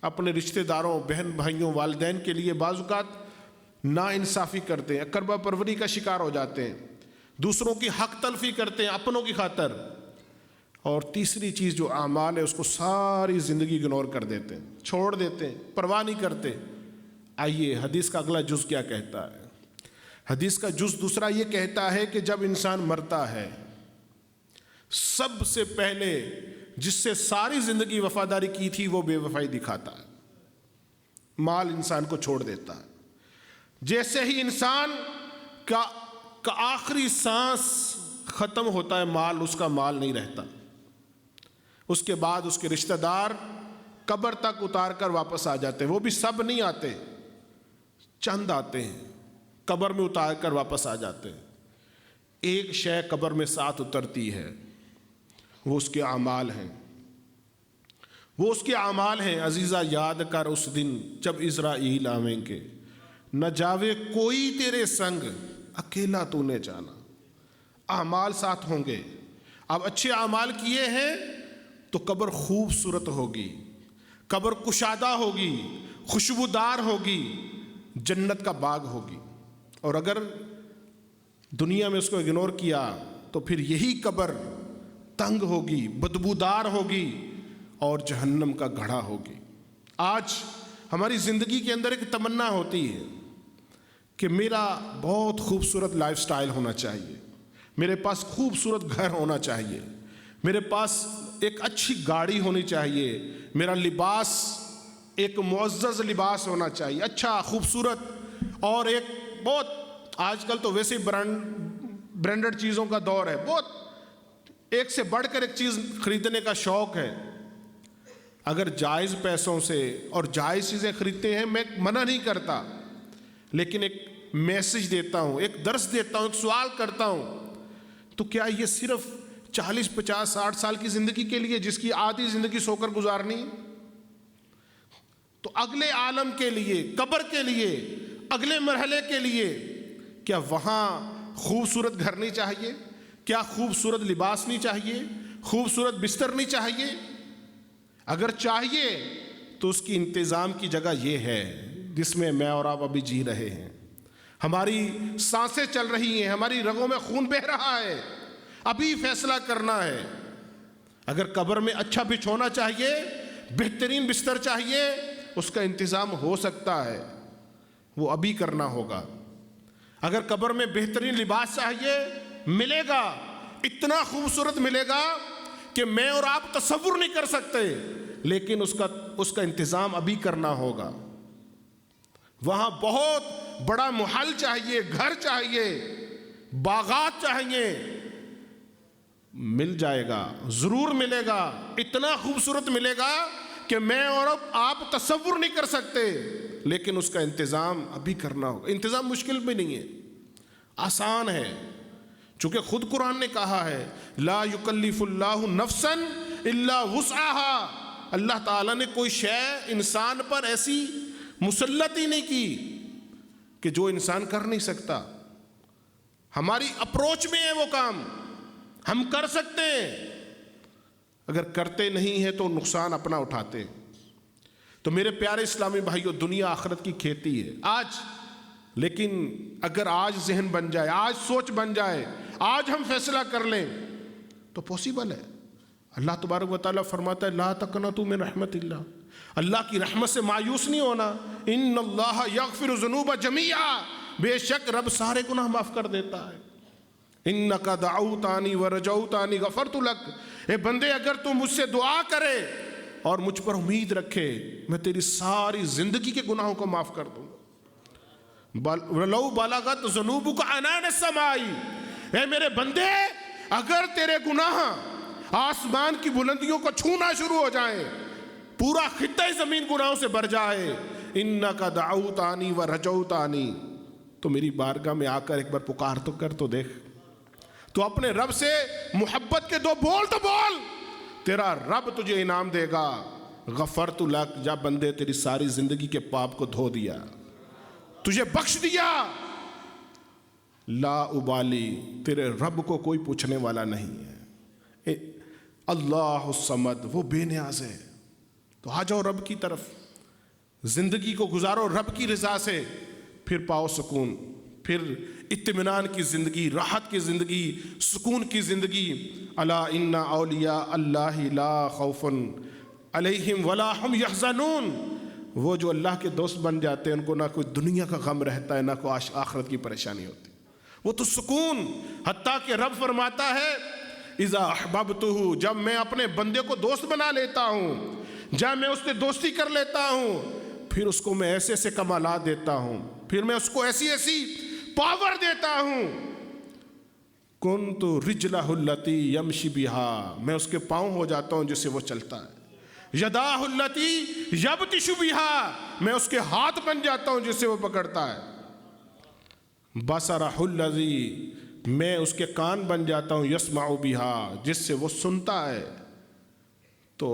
اپنے رشتہ داروں, بہن بھائیوں, والدین کے لیے بعض اوقات ناانصافی کرتے ہیں, اقربا پروری کا شکار ہو جاتے ہیں, دوسروں کی حق تلفی کرتے ہیں اپنوں کی خاطر. اور تیسری چیز جو اعمال ہے اس کو ساری زندگی اگنور کر دیتے ہیں, چھوڑ دیتے ہیں, پرواہ نہیں کرتے. آئیے حدیث کا اگلا جز کیا کہتا ہے. حدیث کا جز دوسرا یہ کہتا ہے کہ جب انسان مرتا ہے سب سے پہلے جس سے ساری زندگی وفاداری کی تھی وہ بے وفائی دکھاتا ہے, مال انسان کو چھوڑ دیتا ہے. جیسے ہی انسان کا آخری سانس ختم ہوتا ہے مال اس کا مال نہیں رہتا. اس کے بعد اس کے رشتہ دار قبر تک اتار کر واپس آ جاتے ہیں. وہ بھی سب نہیں آتے, چند آتے ہیں, قبر میں اتار کر واپس آ جاتے ہیں. ایک شے قبر میں ساتھ اترتی ہے, وہ اس کے اعمال ہیں, وہ اس کے اعمال ہیں. عزیزہ یاد کر اس دن جب عزرائیل آویں گے, نہ جاوے کوئی تیرے سنگ, اکیلا تو نے جانا. اعمال ساتھ ہوں گے. اب اچھے اعمال کیے ہیں تو قبر خوبصورت ہوگی, قبر کشادہ ہوگی, خوشبودار ہوگی, جنت کا باغ ہوگی. اور اگر دنیا میں اس کو اگنور کیا تو پھر یہی قبر تنگ ہوگی, بدبودار ہوگی اور جہنم کا گڑھا ہوگی. آج ہماری زندگی کے اندر ایک تمنا ہوتی ہے کہ میرا بہت خوبصورت لائف سٹائل ہونا چاہیے, میرے پاس خوبصورت گھر ہونا چاہیے, میرے پاس ایک اچھی گاڑی ہونی چاہیے, میرا لباس ایک معزز لباس ہونا چاہیے, اچھا خوبصورت, اور ایک بہت آج کل تو ویسے برانڈڈ چیزوں کا دور ہے, بہت ایک سے بڑھ کر ایک چیز خریدنے کا شوق ہے. اگر جائز پیسوں سے اور جائز چیزیں خریدتے ہیں، میں منع نہیں کرتا، لیکن ایک میسج دیتا ہوں، ایک درس دیتا ہوں، ایک سوال کرتا ہوں، تو کیا یہ صرف 40 50 60 سال کی زندگی کے لیے، جس کی آدھی زندگی سو کر گزارنی؟ تو اگلے عالم کے لیے، قبر کے لیے، اگلے مرحلے کے لیے کیا وہاں خوبصورت گھر نہیں چاہیے؟ کیا خوبصورت لباس نہیں چاہیے؟ خوبصورت بستر نہیں چاہیے؟ اگر چاہیے تو اس کی انتظام کی جگہ یہ ہے جس میں میں اور آپ ابھی جی رہے ہیں، ہماری سانسیں چل رہی ہیں، ہماری رگوں میں خون بہہ رہا ہے، ابھی فیصلہ کرنا ہے۔ اگر قبر میں اچھا بچھونا چاہیے، بہترین بستر چاہیے، اس کا انتظام ہو سکتا ہے، وہ ابھی کرنا ہوگا۔ اگر قبر میں بہترین لباس چاہیے، ملے گا، اتنا خوبصورت ملے گا کہ میں اور آپ تصور نہیں کر سکتے، لیکن اس کا انتظام ابھی کرنا ہوگا۔ وہاں بہت بڑا محل چاہیے، گھر چاہیے، باغات چاہیے، مل جائے گا، ضرور ملے گا، اتنا خوبصورت ملے گا کہ میں اور آپ تصور نہیں کر سکتے، لیکن اس کا انتظام ابھی کرنا ہوگا۔ انتظام مشکل بھی نہیں ہے، آسان ہے، چونکہ خود قرآن نے کہا ہے لا یکلف اللہ نفسا الا وسعها، اللہ تعالیٰ نے کوئی شے انسان پر ایسی مسلط ہی نہیں کی کہ جو انسان کر نہیں سکتا۔ ہماری اپروچ میں ہے وہ کام، ہم کر سکتے ہیں، اگر کرتے نہیں ہیں تو نقصان اپنا اٹھاتے۔ تو میرے پیارے اسلامی بھائیو، دنیا آخرت کی کھیتی ہے آج، لیکن اگر آج ذہن بن جائے، آج سوچ بن جائے، آج ہم فیصلہ کر لیں تو پاسبل ہے۔ اللہ تبارک و تعالیٰ فرماتا ہے لا تقنطوا من رحمت اللہ، اللہ کی رحمت سے مایوس نہیں ہونا، ان اللہ یغفر الذنوب جميعا، بے شک رب سارے گناہ معاف کر دیتا ہے۔ انک دعوتانی ورجوتانی غفرت لک، اے بندے اگر تو مجھ سے دعا کرے اور مجھ پر امید رکھے، میں تیری ساری زندگی کے گناہوں کو معاف کر دوں گا۔ وَلَوْ بَلَغَتْ ذُنُوبُكَ عَنَانَ السَّمَاءِ، اے میرے بندے اگر تیرے گناہ آسمان کی بلندیوں کو چھونا شروع ہو جائیں، پورا خطہ زمین گناہوں سے بھر جائے، اِنَّكَ دَعَوْتَانِي وَرَجَوْتَانِي، تو میری بارگاہ میں آ کر ایک بار پکار تو کر، تو دیکھ، تو اپنے رب سے محبت کے دو بول تو بول، تیرا رب تجھے انعام دے گا۔ غفرت لک، جا بندے تیری ساری زندگی کے پاپ کو دھو دیا، تجھے بخش دیا، لا ابالی، تیرے رب کو کوئی پوچھنے والا نہیں ہے۔ اللہ الصمد، وہ بے نیاز ہے، تو آ جاؤ رب کی طرف، زندگی کو گزارو رب کی رضا سے، پھر پاؤ سکون، پھر اطمینان کی زندگی، راحت کی زندگی، سکون کی زندگی۔ الا ان اولیاء اللہ لا خوف علیہم ولا ہم یحزنون، وہ جو اللہ کے دوست بن جاتے ہیں ان کو نہ کوئی دنیا کا غم رہتا ہے، نہ کوئی آخرت کی پریشانی ہوتی، وہ تو سکون۔ حتیٰ کہ رب فرماتا ہے اذا احببتہ، جب میں اپنے بندے کو دوست بنا لیتا ہوں، جب میں اس سے دوستی کر لیتا ہوں، پھر اس کو میں ایسے ایسے کمالات دیتا ہوں، پھر میں اس کو ایسی ایسی پاور دیتا ہوں، کنت رجلہ التی یمشی بہا، میں اس کے پاؤں ہو جاتا ہوں جس سے وہ چلتا ہے، یداہ التی یبطش بہا، میں اس کے ہاتھ بن جاتا ہوں جس سے وہ پکڑتا ہے، بصرہ الذی، میں اس کے کان بن جاتا ہوں، یسمع بہا، جس سے وہ سنتا ہے۔ تو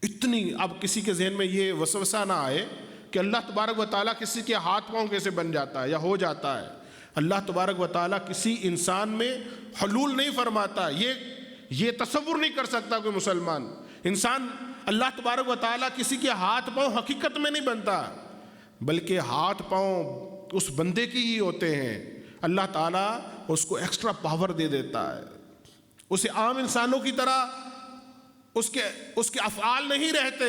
اتنی، اب کسی کے ذہن میں یہ وسوسہ نہ آئے کہ اللہ تبارک و تعالیٰ کسی کے ہاتھ پاؤں کیسے بن جاتا ہے یا ہو جاتا ہے۔ اللہ تبارک و تعالیٰ کسی انسان میں حلول نہیں فرماتا، یہ تصور نہیں کر سکتا کوئی مسلمان انسان۔ اللہ تبارک و تعالیٰ کسی کے ہاتھ پاؤں حقیقت میں نہیں بنتا، بلکہ ہاتھ پاؤں اس بندے کی ہی ہوتے ہیں۔ اللہ تعالیٰ اس کو ایکسٹرا پاور دے دیتا ہے، اسے عام انسانوں کی طرح اس کے افعال نہیں رہتے،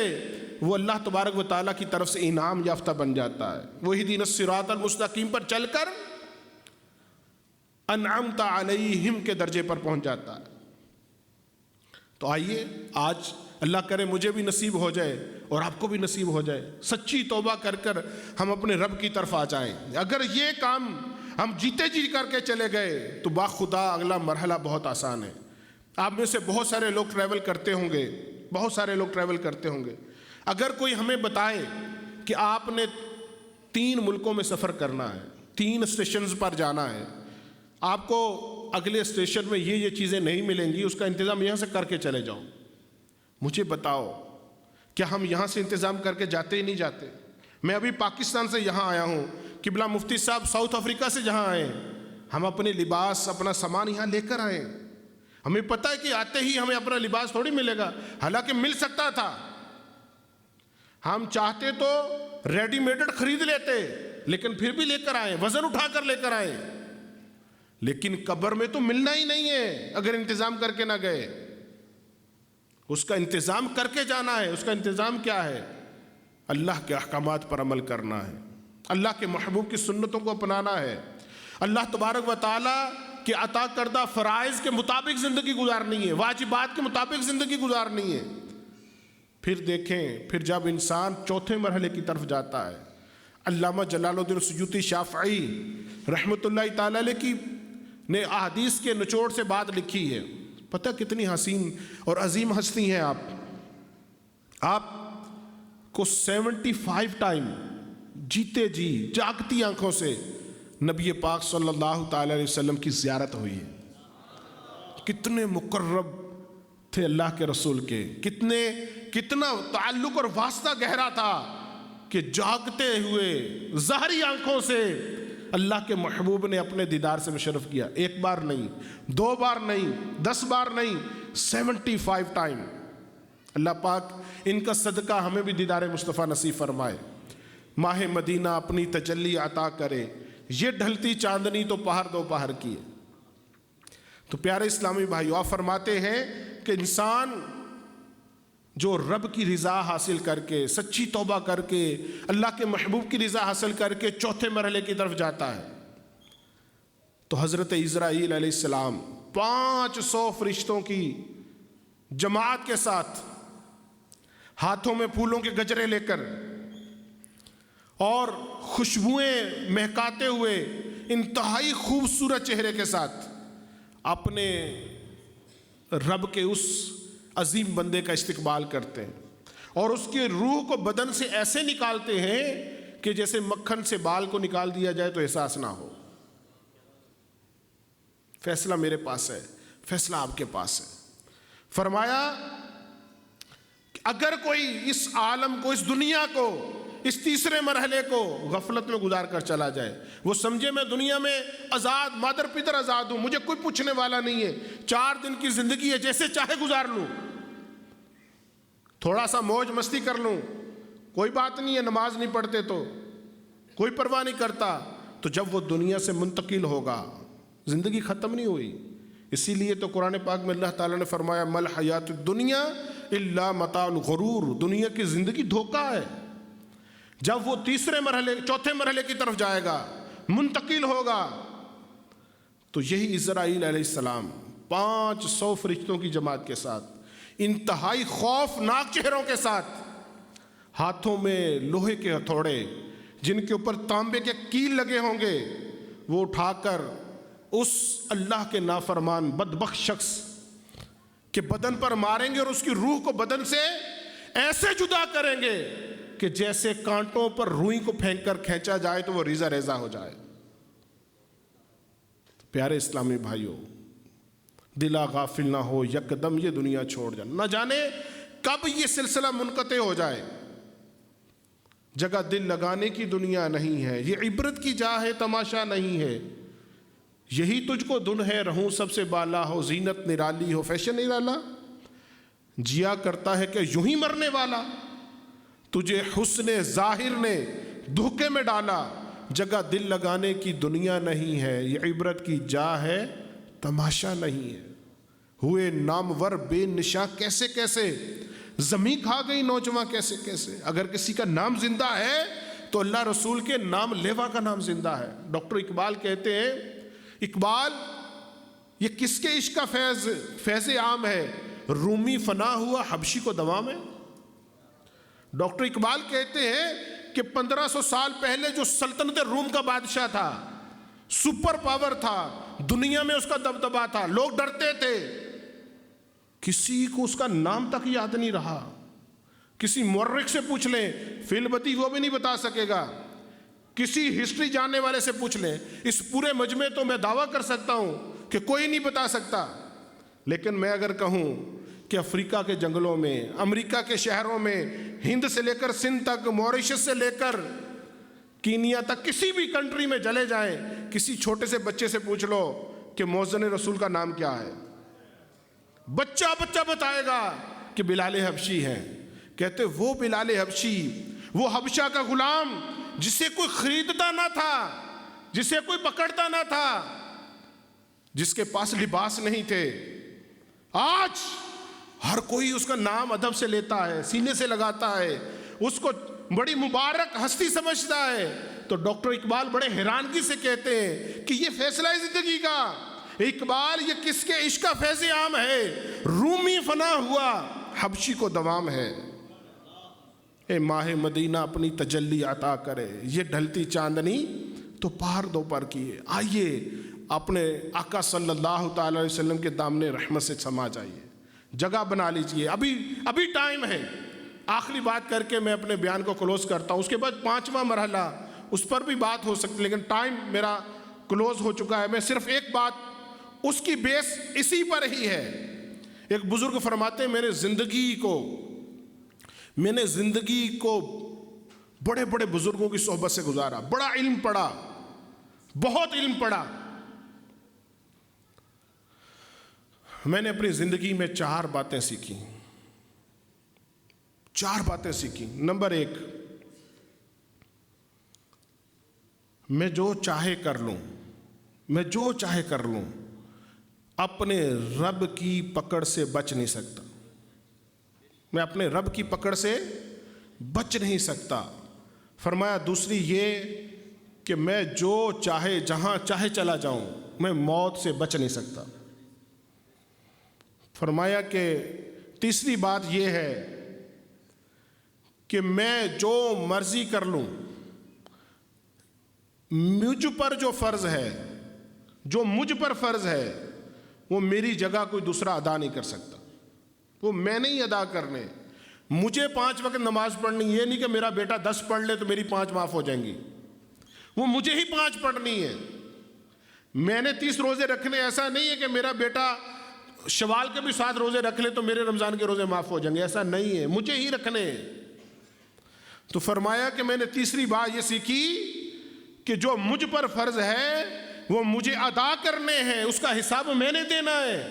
وہ اللہ تبارک و تعالیٰ کی طرف سے انعام یافتہ بن جاتا ہے۔ وہی دین الصراط المستقیم پر چل کر انعمت علیہم کے درجے پر پہنچ جاتا ہے۔ تو آئیے آج اللہ کرے مجھے بھی نصیب ہو جائے اور آپ کو بھی نصیب ہو جائے، سچی توبہ کر کر ہم اپنے رب کی طرف آ جائیں۔ اگر یہ کام ہم جیتے جی کر کے چلے گئے تو باخدا اگلا مرحلہ بہت آسان ہے۔ آپ میں سے بہت سارے لوگ ٹریول کرتے ہوں گے، بہت سارے لوگ ٹریول کرتے ہوں گے. اگر کوئی ہمیں بتائے کہ آپ نے 3 ملکوں میں سفر کرنا ہے, 3 اسٹیشنز پر جانا ہے, آپ کو اگلے اسٹیشن میں یہ چیزیں نہیں ملیں گی, اس کا انتظام یہاں سے کر کے چلے جاؤ, مجھے بتاؤ کیا ہم یہاں سے انتظام کر کے جاتے ہی نہیں جاتے؟ میں ابھی پاکستان سے یہاں آیا ہوں, قبلہ مفتی صاحب ساؤتھ افریقہ سے جہاں آئے, ہم اپنے لباس اپنا سامان یہاں لے کر آئے. ہمیں پتہ ہے کہ آتے ہی ہمیں اپنا لباس تھوڑی ملے گا, حالانکہ مل سکتا تھا. ہم چاہتے تو ریڈی میڈڈ خرید لیتے, لیکن پھر بھی لے کر آئے, وزن اٹھا کر لے کر آئے. لیکن قبر میں تو ملنا ہی نہیں ہے اگر انتظام کر کے نہ گئے. اس کا انتظام کر کے جانا ہے. اس کا انتظام کیا ہے؟ اللہ کے احکامات پر عمل کرنا ہے, اللہ کے محبوب کی سنتوں کو اپنانا ہے, اللہ تبارک و تعالیٰ کے عطا کردہ فرائض کے مطابق زندگی گزارنی ہے, واجبات کے مطابق زندگی گزارنی ہے. پھر دیکھیں, پھر جب انسان چوتھے مرحلے کی طرف جاتا ہے, علامہ جلال الدین سیوطی شافعی رحمۃ اللہ تعالی علیہ کی نے احادیث کے نچوڑ سے بات لکھی ہے. پتہ کتنی حسین اور عظیم ہستی ہیں آپ کو 75 ٹائم جیتے جی جاگتی آنکھوں سے نبی پاک صلی اللہ تعالی علیہ وسلم کی زیارت ہوئی ہے. کتنے مقرب تھے اللہ کے رسول کے, کتنا تعلق اور واسطہ گہرا تھا کہ جاگتے ہوئے ظاہری آنکھوں سے اللہ کے محبوب نے اپنے دیدار سے مشرف کیا. 1 بار نہیں, 2 بار نہیں, 10 بار نہیں, 75 ٹائم. اللہ پاک ان کا صدقہ ہمیں بھی دیدار مصطفیٰ نصیب فرمائے. ماہ مدینہ اپنی تجلی عطا کرے, یہ ڈھلتی چاندنی تو پہر 2 پہر کی ہے. تو پیارے اسلامی بھائیو, آپ فرماتے ہیں کہ انسان جو رب کی رضا حاصل کر کے, سچی توبہ کر کے, اللہ کے محبوب کی رضا حاصل کر کے چوتھے مرحلے کی طرف جاتا ہے, تو حضرت اسرائیل علیہ السلام 500 فرشتوں کی جماعت کے ساتھ ہاتھوں میں پھولوں کے گجرے لے کر اور خوشبوئیں مہکاتے ہوئے انتہائی خوبصورت چہرے کے ساتھ اپنے رب کے اس عظیم بندے کا استقبال کرتے ہیں, اور اس کی روح کو بدن سے ایسے نکالتے ہیں کہ جیسے مکھن سے بال کو نکال دیا جائے تو احساس نہ ہو. فیصلہ میرے پاس ہے, فیصلہ آپ کے پاس ہے. فرمایا کہ اگر کوئی اس عالم کو, اس دنیا کو, اس تیسرے مرحلے کو غفلت میں گزار کر چلا جائے, وہ سمجھے میں دنیا میں آزاد, مادر پدر آزاد ہوں, مجھے کوئی پوچھنے والا نہیں ہے, 4 دن کی زندگی ہے, جیسے چاہے گزار لوں, تھوڑا سا موج مستی کر لوں, کوئی بات نہیں ہے, نماز نہیں پڑھتے تو کوئی پرواہ نہیں کرتا. تو جب وہ دنیا سے منتقل ہوگا, زندگی ختم نہیں ہوئی. اسی لیے تو قرآن پاک میں اللہ تعالیٰ نے فرمایا مل حیات الدنیا الا متاع الغرور, دنیا کی زندگی دھوکہ ہے. جب وہ چوتھے مرحلے کی طرف جائے گا, منتقل ہوگا, تو یہی اسرائیل علیہ السلام 500 فرشتوں کی جماعت کے ساتھ انتہائی خوفناک چہروں کے ساتھ, ہاتھوں میں لوہے کے ہتھوڑے جن کے اوپر تانبے کے کیل لگے ہوں گے, وہ اٹھا کر اس اللہ کے نافرمان بدبخت شخص کے بدن پر ماریں گے, اور اس کی روح کو بدن سے ایسے جدا کریں گے کہ جیسے کانٹوں پر روئی کو پھینک کر کھینچا جائے تو وہ ریزہ ریزہ ہو جائے. پیارے اسلامی بھائیوں, دلا غافل نہ ہو, یکدم یہ دنیا چھوڑ جائے, نہ جانے کب یہ سلسلہ منقطع ہو جائے. جگہ دل لگانے کی دنیا نہیں ہے, یہ عبرت کی جا ہے, تماشا نہیں ہے. یہی تجھ کو دن ہے, رہوں سب سے بالا ہو, زینت نرالی ہو, فیشن نرالا, جیا کرتا ہے کہ یوں ہی مرنے والا, تجھے حسن ظاہر نے دھوکے میں ڈالا. جگہ دل لگانے کی دنیا نہیں ہے, یہ عبرت کی جا ہے, تماشا نہیں ہے. ہوئے نامور بے نشاں کیسے کیسے, زمین کھا گئی نوجوان کیسے کیسے. اگر کسی کا نام زندہ ہے تو اللہ رسول کے نام لیوا کا نام زندہ ہے. ڈاکٹر اقبال کہتے ہیں, اقبال یہ کس کے عشق کا فیض عام ہے, رومی فنا ہوا حبشی کو دوا میں. ڈاکٹر اقبال کہتے ہیں کہ 1500 سال پہلے جو سلطنت روم کا بادشاہ تھا, سپر پاور تھا, دنیا میں اس کا دبدبا تھا, لوگ ڈرتے تھے, کسی کو اس کا نام تک یاد نہیں رہا. کسی مورخ سے پوچھ لیں فی البتی وہ بھی نہیں بتا سکے گا. کسی ہسٹری جاننے والے سے پوچھ لیں. اس پورے مجمع تو میں دعویٰ کر سکتا ہوں کہ کوئی نہیں بتا سکتا. لیکن میں اگر کہوں کہ افریقہ کے جنگلوں میں، امریکہ کے شہروں میں، ہند سے لے کر سندھ تک، موریشس سے لے کر کینیا تک، کسی بھی کنٹری میں چلے جائیں، کسی چھوٹے سے بچے سے پوچھ لو کہ مؤذن رسول کا نام کیا ہے، بچہ بتائے گا کہ بلال حبشی ہے. کہتے وہ بلال حبشی، وہ حبشہ کا غلام جسے کوئی خریدتا نہ تھا، جسے کوئی پکڑتا نہ تھا، جس کے پاس لباس نہیں تھے، آج ہر کوئی اس کا نام ادب سے لیتا ہے، سینے سے لگاتا ہے، اس کو بڑی مبارک ہستی سمجھتا ہے. تو ڈاکٹر اقبال بڑے حیرانگی سے کہتے ہیں کہ یہ فیصلہ ہے زندگی کا. اقبال یہ کس کے عشق کا فیض عام ہے، رومی فنا ہوا حبشی کو دوام ہے. اے ماہ مدینہ اپنی تجلی عطا کرے، یہ ڈھلتی چاندنی تو پار دو پر کیے. آئیے اپنے آقا صلی اللہ تعالی علیہ وسلم کے دامن رحمت سے سما جائیے، جگہ بنا لیجئے. ابھی ٹائم ہے. آخری بات کر کے میں اپنے بیان کو کلوز کرتا ہوں. اس کے بعد 5واں مرحلہ، اس پر بھی بات ہو سکتی، لیکن ٹائم میرا کلوز ہو چکا ہے. میں صرف ایک بات، اس کی بیس اسی پر ہی ہے. ایک بزرگ فرماتے ہیں میں نے زندگی کو بڑے بڑے بزرگوں کی صحبت سے گزارا، بڑا علم پڑھا، بہت علم پڑھا. میں نے اپنی زندگی میں 4 باتیں سیکھی. نمبر 1، میں جو چاہے کر لوں، اپنے رب کی پکڑ سے بچ نہیں سکتا. میں اپنے رب کی پکڑ سے بچ نہیں سکتا. فرمایا دوسری یہ کہ میں جو چاہے جہاں چاہے چلا جاؤں، میں موت سے بچ نہیں سکتا. فرمایا کہ تیسری بات یہ ہے کہ میں جو مرضی کر لوں، مجھ پر جو مجھ پر فرض ہے وہ میری جگہ کوئی دوسرا ادا نہیں کر سکتا. وہ میں نہیں ادا کرنے. مجھے 5 وقت نماز پڑھنی، یہ نہیں کہ میرا بیٹا 10 پڑھ لے تو میری 5 معاف ہو جائیں گی. وہ مجھے ہی 5 پڑھنی ہے. میں نے 30 روزے رکھنے، ایسا نہیں ہے کہ میرا بیٹا شوال کے بھی 7 روزے رکھ لے تو میرے رمضان کے روزے معاف ہو جائیں گے، ایسا نہیں ہے، مجھے ہی رکھنے. تو فرمایا کہ میں نے تیسری بات یہ سیکھی کہ جو مجھ پر فرض ہے وہ مجھے ادا کرنے ہیں، اس کا حساب میں نے دینا ہے.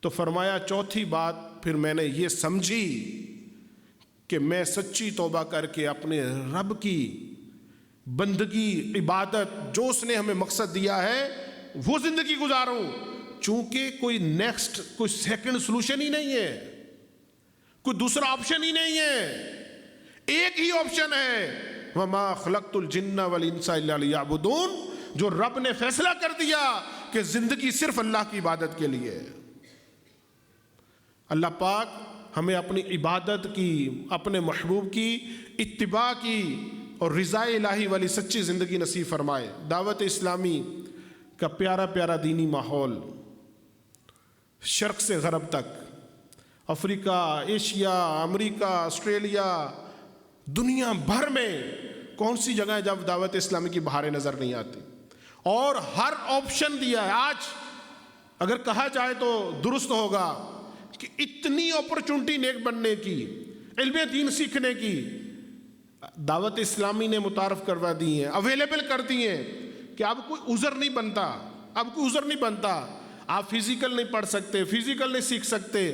تو فرمایا چوتھی بات پھر میں نے یہ سمجھی کہ میں سچی توبہ کر کے اپنے رب کی بندگی، عبادت، جو اس نے ہمیں مقصد دیا ہے وہ زندگی گزاروں. چونکہ کوئی سیکنڈ سلوشن ہی نہیں ہے، کوئی دوسرا آپشن ہی نہیں ہے، ایک ہی آپشن ہے، وَمَا خَلَقْتُ الْجِنَّ وَالْإِنسَ إِلَّا لِيَعْبُدُونَ. جو رب نے فیصلہ کر دیا کہ زندگی صرف اللہ کی عبادت کے لیے. اللہ پاک ہمیں اپنی عبادت کی، اپنے محبوب کی اتباع کی اور رضا الہی والی سچی زندگی نصیب فرمائے. دعوت اسلامی کا پیارا پیارا دینی ماحول شرق سے غرب تک، افریقہ، ایشیا، امریکہ، آسٹریلیا، دنیا بھر میں کون سی جگہ ہے جب دعوت اسلامی کی بہاریں نظر نہیں آتی. اور ہر آپشن دیا ہے. آج اگر کہا جائے تو درست ہوگا کہ اتنی اپرچونٹی نیک بننے کی، علم دین سیکھنے کی دعوت اسلامی نے متعارف کروا دی ہیں، اویلیبل کر دی ہیں کہ اب کوئی عذر نہیں بنتا. آپ فزیکل نہیں پڑھ سکتے، فزیکل نہیں سیکھ سکتے،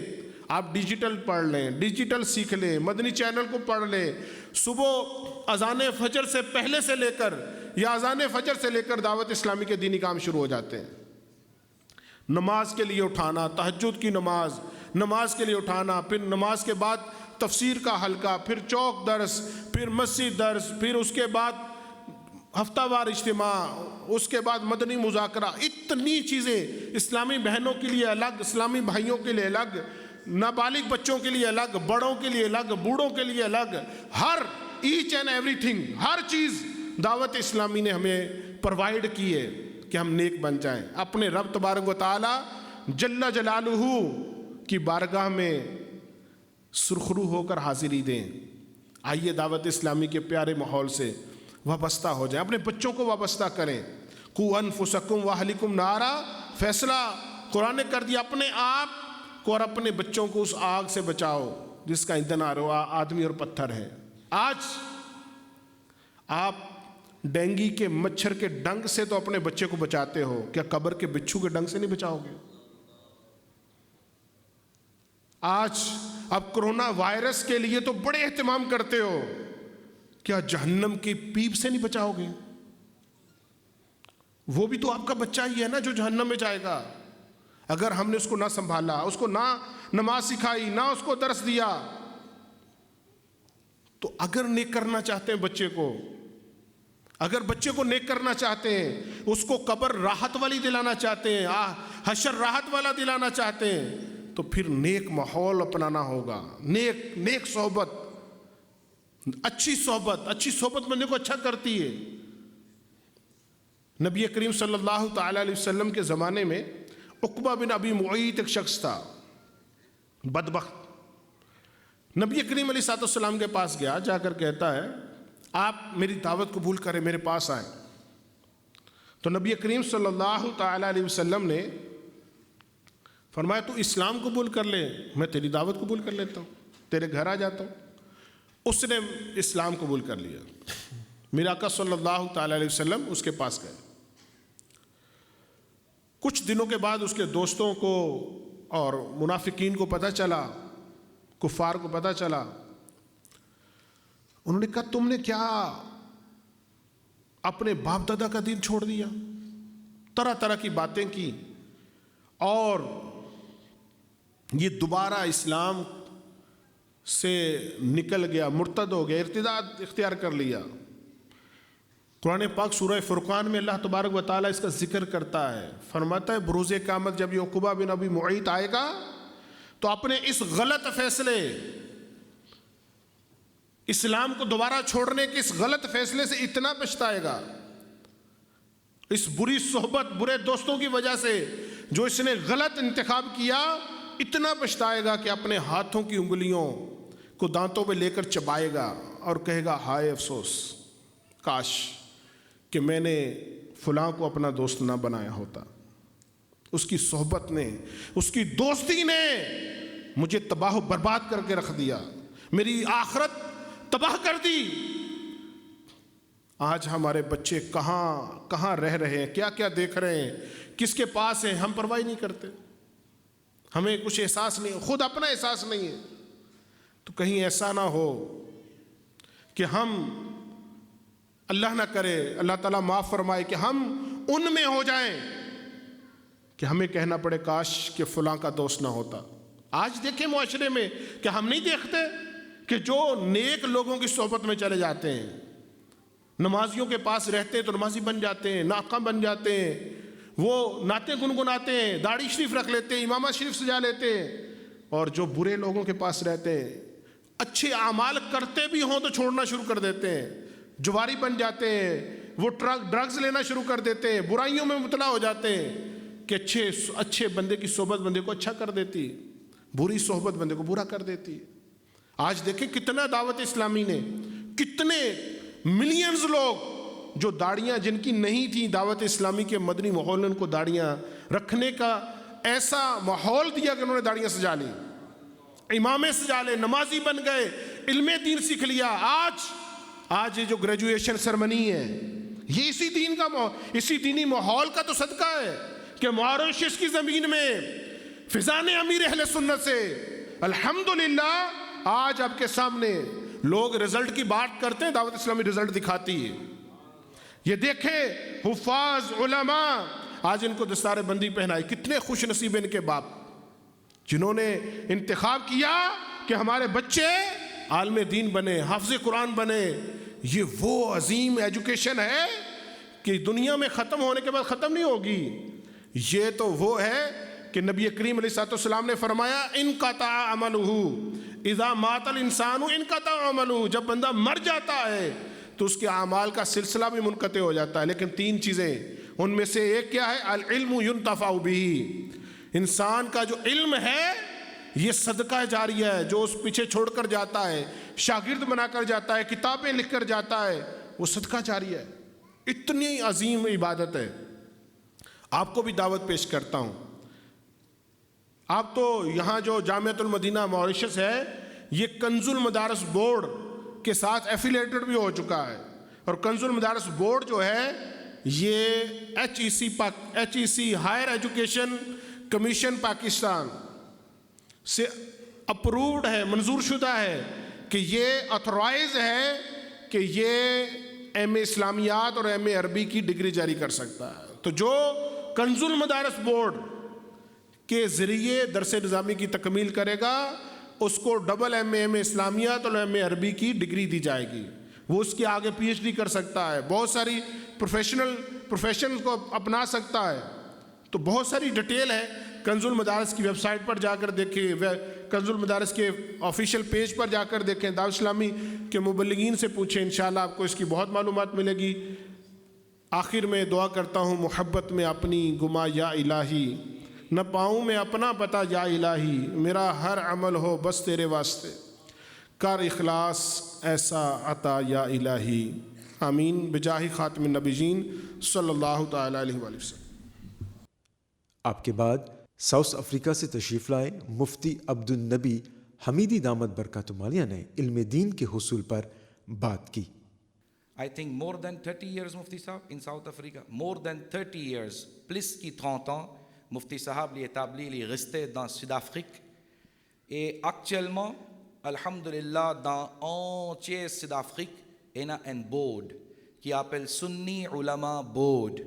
آپ ڈیجیٹل پڑھ لیں، ڈیجیٹل سیکھ لیں، مدنی چینل کو پڑھ لیں. صبح اذان فجر سے پہلے سے لے کر یا اذان فجر سے لے کر دعوت اسلامی کے دینی کام شروع ہو جاتے ہیں. نماز کے لیے اٹھانا، تہجد کی نماز کے لیے اٹھانا، پھر نماز کے بعد تفسیر کا حلقہ، پھر چوک درس، پھر مسجد درس، پھر اس کے بعد ہفتہ وار اجتماع، اس کے بعد مدنی مذاکرہ. اتنی چیزیں اسلامی بہنوں کے لیے الگ، اسلامی بھائیوں کے لیے الگ، نابالغ بچوں کے لیے الگ، بڑوں کے لیے الگ، بوڑھوں کے لیے الگ. ہر ایچ اینڈ ایوری تھنگ، ہر چیز دعوت اسلامی نے ہمیں پرووائڈ کی ہے کہ ہم نیک بن جائیں. اپنے رب تبارک و تعالی جل جلالہ کی بارگاہ میں سرخرو ہو کر حاضری دیں. آئیے دعوت اسلامی کے پیارے ماحول سے وابستہ ہو جائیں, اپنے بچوں کو وابستہ کریں. قُوا أَنفُسَكُمْ وَأَهْلِكُمْ نَارًا, فیصلہ قرآن نے کر دیا, اپنے آپ کو اور اپنے بچوں کو اس آگ سے بچاؤ جس کا ایندھن آدمی اور پتھر ہے. آج آپ ڈینگی کے مچھر کے ڈنگ سے تو اپنے بچے کو بچاتے ہو, کیا قبر کے بچھو کے ڈنگ سے نہیں بچاؤ گے؟ آج اب کرونا وائرس کے لیے تو بڑے اہتمام کرتے ہو, کیا جہنم کی پیپ سے نہیں بچاؤ گے؟ وہ بھی تو آپ کا بچہ ہی ہے نا جو جہنم میں جائے گا. اگر ہم نے اس کو نہ سنبھالا, اس کو نہ نماز سکھائی, نہ اس کو درس دیا, تو اگر نیک کرنا چاہتے ہیں بچے کو, اگر بچے کو نیک کرنا چاہتے ہیں, اس کو قبر راحت والی دلانا چاہتے ہیں, حشر راحت والا دلانا چاہتے ہیں, تو پھر نیک ماحول اپنانا ہوگا. نیک صحبت, اچھی صحبت بندے کو اچھا کرتی ہے. نبی کریم صلی اللہ تعالی علیہ وسلم کے زمانے میں عقبہ بن ابی معیط ایک شخص تھا, بدبخت. نبی کریم علیہ السلام کے پاس گیا, جا کر کہتا ہے آپ میری دعوت قبول کریں, میرے پاس آئیں. تو نبی کریم صلی اللہ تعالی علیہ وسلم نے فرمایا تو اسلام قبول کر لے, میں تیری دعوت قبول کر لیتا ہوں, تیرے گھر آ جاتا ہوں. اس نے اسلام قبول کر لیا. میرے آقا صلی اللہ تعالی علیہ وسلم اس کے پاس گئے. کچھ دنوں کے بعد اس کے دوستوں کو اور منافقین کو پتہ چلا, کفار کو پتہ چلا. انہوں نے کہا تم نے کیا اپنے باپ دادا کا دین چھوڑ دیا؟ طرح طرح کی باتیں کی اور یہ دوبارہ اسلام سے نکل گیا, مرتد ہو گیا, ارتداد اختیار کر لیا. قرآن پاک سورہ فرقان میں اللہ تبارک و تعالیٰ اس کا ذکر کرتا ہے, فرماتا ہے بروز قیامت جب یہ عقبہ بن ابی معیط آئے گا تو اپنے اس غلط فیصلے, اسلام کو دوبارہ چھوڑنے کے اس غلط فیصلے سے اتنا پچھتائے گا, اس بری صحبت, برے دوستوں کی وجہ سے جو اس نے غلط انتخاب کیا, اتنا پچھتائے گا کہ اپنے ہاتھوں کی انگلیوں کو دانتوں پہ لے کر چبائے گا اور کہے گا ہائے افسوس, کاش کہ میں نے فلاں کو اپنا دوست نہ بنایا ہوتا. اس کی صحبت نے, اس کی دوستی نے مجھے تباہ و برباد کر کے رکھ دیا, میری آخرت تباہ کر دی. آج ہمارے بچے کہاں رہ رہے ہیں, کیا کیا دیکھ رہے ہیں, کس کے پاس ہیں, ہم پرواہ نہیں کرتے. ہمیں کچھ احساس نہیں, خود اپنا احساس نہیں ہے. تو کہیں ایسا نہ ہو کہ ہم, اللہ نہ کرے, اللہ تعالیٰ معاف فرمائے, کہ ہم ان میں ہو جائیں کہ ہمیں کہنا پڑے کاش کہ فلاں کا دوست نہ ہوتا. آج دیکھیں معاشرے میں کہ ہم نہیں دیکھتے کہ جو نیک لوگوں کی صحبت میں چلے جاتے ہیں, نمازیوں کے پاس رہتے ہیں تو نمازی بن جاتے ہیں, ناقہ بن جاتے ہیں, وہ نعتیں گنگناتے ہیں, داڑھی شریف رکھ لیتے ہیں, امامہ شریف سجا لیتے ہیں. اور جو برے لوگوں کے پاس رہتے ہیں, اچھے اعمال کرتے بھی ہوں تو چھوڑنا شروع کر دیتے ہیں, جواری بن جاتے ہیں, وہ ڈرگز لینا شروع کر دیتے ہیں, برائیوں میں مبتلا ہو جاتے ہیں. کہ اچھے بندے کی صحبت بندے کو اچھا کر دیتی, بری صحبت بندے کو برا کر دیتی. آج دیکھیں کتنا دعوت اسلامی نے, کتنے ملینز لوگ جو داڑیاں جن کی نہیں تھیں, دعوت اسلامی کے مدنی ماحول نے ان کو داڑیاں رکھنے کا ایسا ماحول دیا کہ انہوں نے داڑیاں سجا لی, امامیں سجا لے, نمازی بن گئے, علم دین سیکھ لیا. آج یہ جو گریجویشن سرمنی ہے, یہ اسی دینی ماحول کا تو صدقہ ہے کہ ماریشس کی زمین میں فضان امیر اہل سنت سے الحمدللہ آج آپ کے سامنے لوگ رزلٹ کی بات کرتے ہیں, دعوت اسلامی رزلٹ دکھاتی ہے. یہ دیکھیں حفاظ علماء آج ان کو دستار بندی پہنائی, کتنے خوش نصیب ان کے باپ جنہوں نے انتخاب کیا کہ ہمارے بچے عالم دین بنے, حافظ قرآن بنے. یہ وہ عظیم ایجوکیشن ہے کہ دنیا میں ختم ہونے کے بعد ختم نہیں ہوگی. یہ تو وہ ہے کہ نبی کریم علیہ السلام نے فرمایا انقطع عملہ اذا مات الانسان انقطع عملہ, جب بندہ مر جاتا ہے تو اس کے اعمال کا سلسلہ بھی منقطع ہو جاتا ہے. لیکن 3 چیزیں, ان میں سے ایک کیا ہے, العلم ينتفع به, انسان کا جو علم ہے یہ صدقہ جاریہ ہے جو اس پیچھے چھوڑ کر جاتا ہے، شاگرد بنا کر جاتا ہے، کتابیں لکھ کر جاتا ہے، وہ صدقہ جاریہ ہے۔ اتنی عظیم عبادت ہے۔ آپ کو بھی دعوت پیش کرتا ہوں، آپ تو یہاں جو جامعۃ المدینہ موریشس ہے یہ کنز المدارس بورڈ کے ساتھ ایفیلیٹڈ بھی ہو چکا ہے، اور کنز المدارس بورڈ جو ہے یہ ایچ ای سی ہائر ایجوکیشن کمیشن پاکستان سے اپرووڈ ہے، منظور شدہ ہے کہ یہ اتھورائز ہے کہ یہ ایم اے اسلامیات اور ایم اے عربی کی ڈگری جاری کر سکتا ہے۔ تو جو کنز المدارس بورڈ کے ذریعے درس نظامی کی تکمیل کرے گا اس کو ڈبل ایم اے اسلامیات اور ایم اے عربی کی ڈگری دی جائے گی، وہ اس کے آگے پی ایچ ڈی کر سکتا ہے، بہت ساری پروفیشن کو اپنا سکتا ہے۔ تو بہت ساری ڈیٹیل ہے، کنز المدارس کی ویب سائٹ پر جا کر دیکھیں، کنز المدارس کے آفیشیل پیج پر جا کر دیکھیں، دعوت اسلامی کے مبلغین سے پوچھیں، انشاءاللہ آپ کو اس کی بہت معلومات ملے گی۔ آخر میں دعا کرتا ہوں، محبت میں اپنی گما یا الہی، نہ پاؤں میں اپنا پتہ یا الہی، میرا ہر عمل ہو بس تیرے واسطے، کر اخلاص ایسا عطا یا الہی، آمین بجاہ خاتم النبیین صلی اللہ تعالی علیہ وآلہ وسلم۔ آپ کے بعد ساؤتھ افریقہ سے تشریف لائے مفتی عبد النبی حمیدی دامت برکاتہ عالیہ نے علم دین کے حصول پر بات کی۔ I think more than 30 years Mufti Sahab in South Africa, more than 30 years, plus qui 30 ans, Mufti Sahab li établi li resté dans Sud-Afrique et actuellement, alhamdulillah, dans entier Sud-Afrique, il y a un board qui appelle Sunni Ulama Board.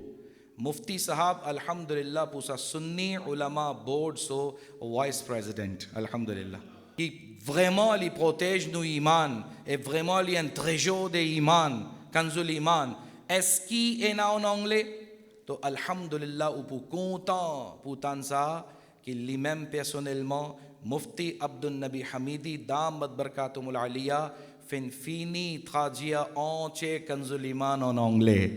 Mufti Sahab, alhamdulillah, pour sa Sunni Ulama Board, so vice president, alhamdulillah. Qui vraiment li protège nos imans et vraiment li un trésor de iman. Kanzul Iman, est-ce qu'il est en anglais? تو الحمدللہ Oppo content پوتان سا کہ lui-même personnellement مفتی عبد النبی حمیدی دامت برکاتہم العالیہ فنفینی traduire entier Kanzul Iman en anglais.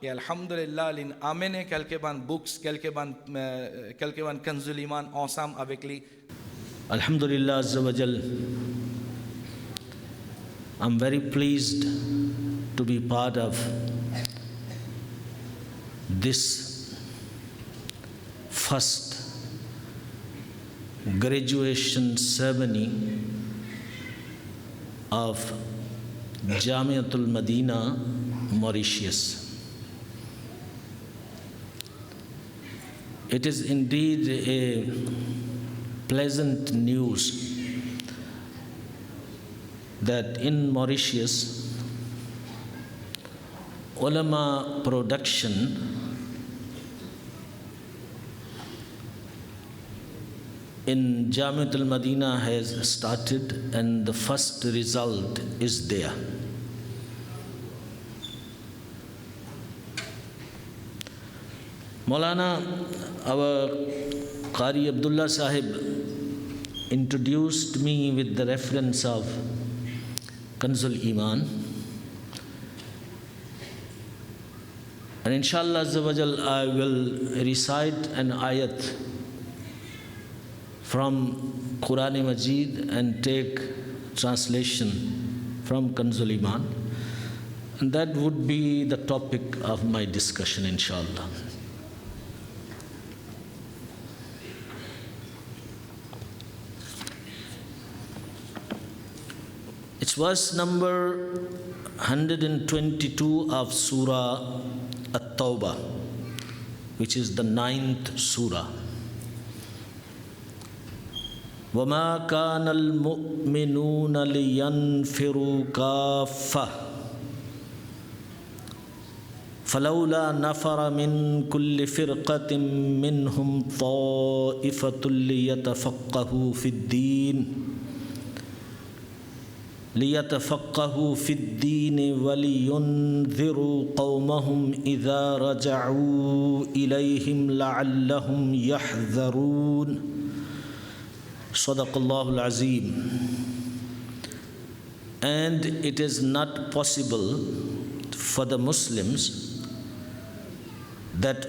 Et alhamdulillah, il a amené quelques books, quelques Kanzul Iman ensemble avec lui. Alhamdulillah Azza wa Jal, I'm very pleased to be part of this first graduation ceremony of Jamiatul Madina, Mauritius. It is indeed a pleasant news that in Mauritius, ulama production in Jamiatul Madina has started and the first result is there. Maulana, our Qari Abdullah Sahib introduced me with the reference of Kanzul Iman, and inshallah Azza wa Jal, I will recite an ayat from Quran Majid and take translation from Kanzul Iman, and that would be the topic of my discussion, inshallah. It's verse number 122 of Surah At-Tawbah, which is the 9th Surah. وَمَا كَانَ الْمُؤْمِنُونَ لِيَنْفِرُوا كَافَّةً فَلَوْلَا نَفَرَ مِنْ كُلِّ فِرْقَةٍ مِّنْهُمْ طَائِفَةٌ لِيَتَفَقَّهُوا فِي الدِّينِ وَلِيُنذِرُوا قَوْمَهُمْ إِذَا رَجَعُوا إِلَيْهِمْ لَعَلَّهُمْ يَحْذَرُونَ. Sadaqallahu al-Azim. And it is not possible for the Muslims that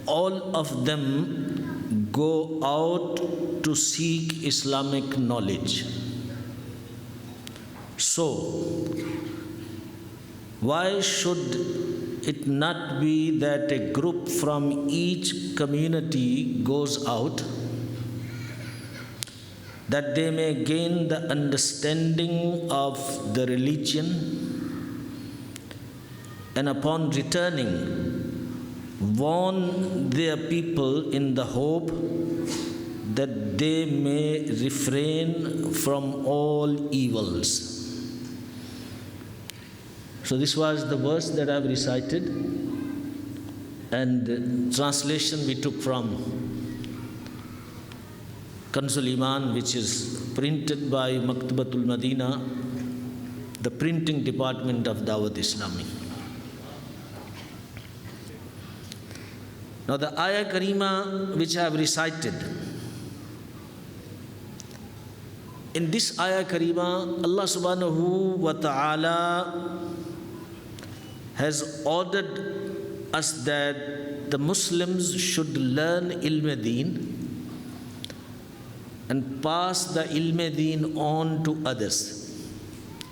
all of them go out to seek Islamic knowledge. So, why should it not be that a group from each community goes out, that they may gain the understanding of the religion, and upon returning warn their people in the hope that they may refrain from all evils? So this was the verse that I've recited, and translation we took from Kanzul Iman, which is printed by Maktabatul Madina, the printing department of Dawat Islami. Now the ayah Karima which I have recited, in this ayah Karima, Allah subhanahu wa ta'ala has ordered us that the Muslims should learn ilm deen and pass the ilm deen on to others.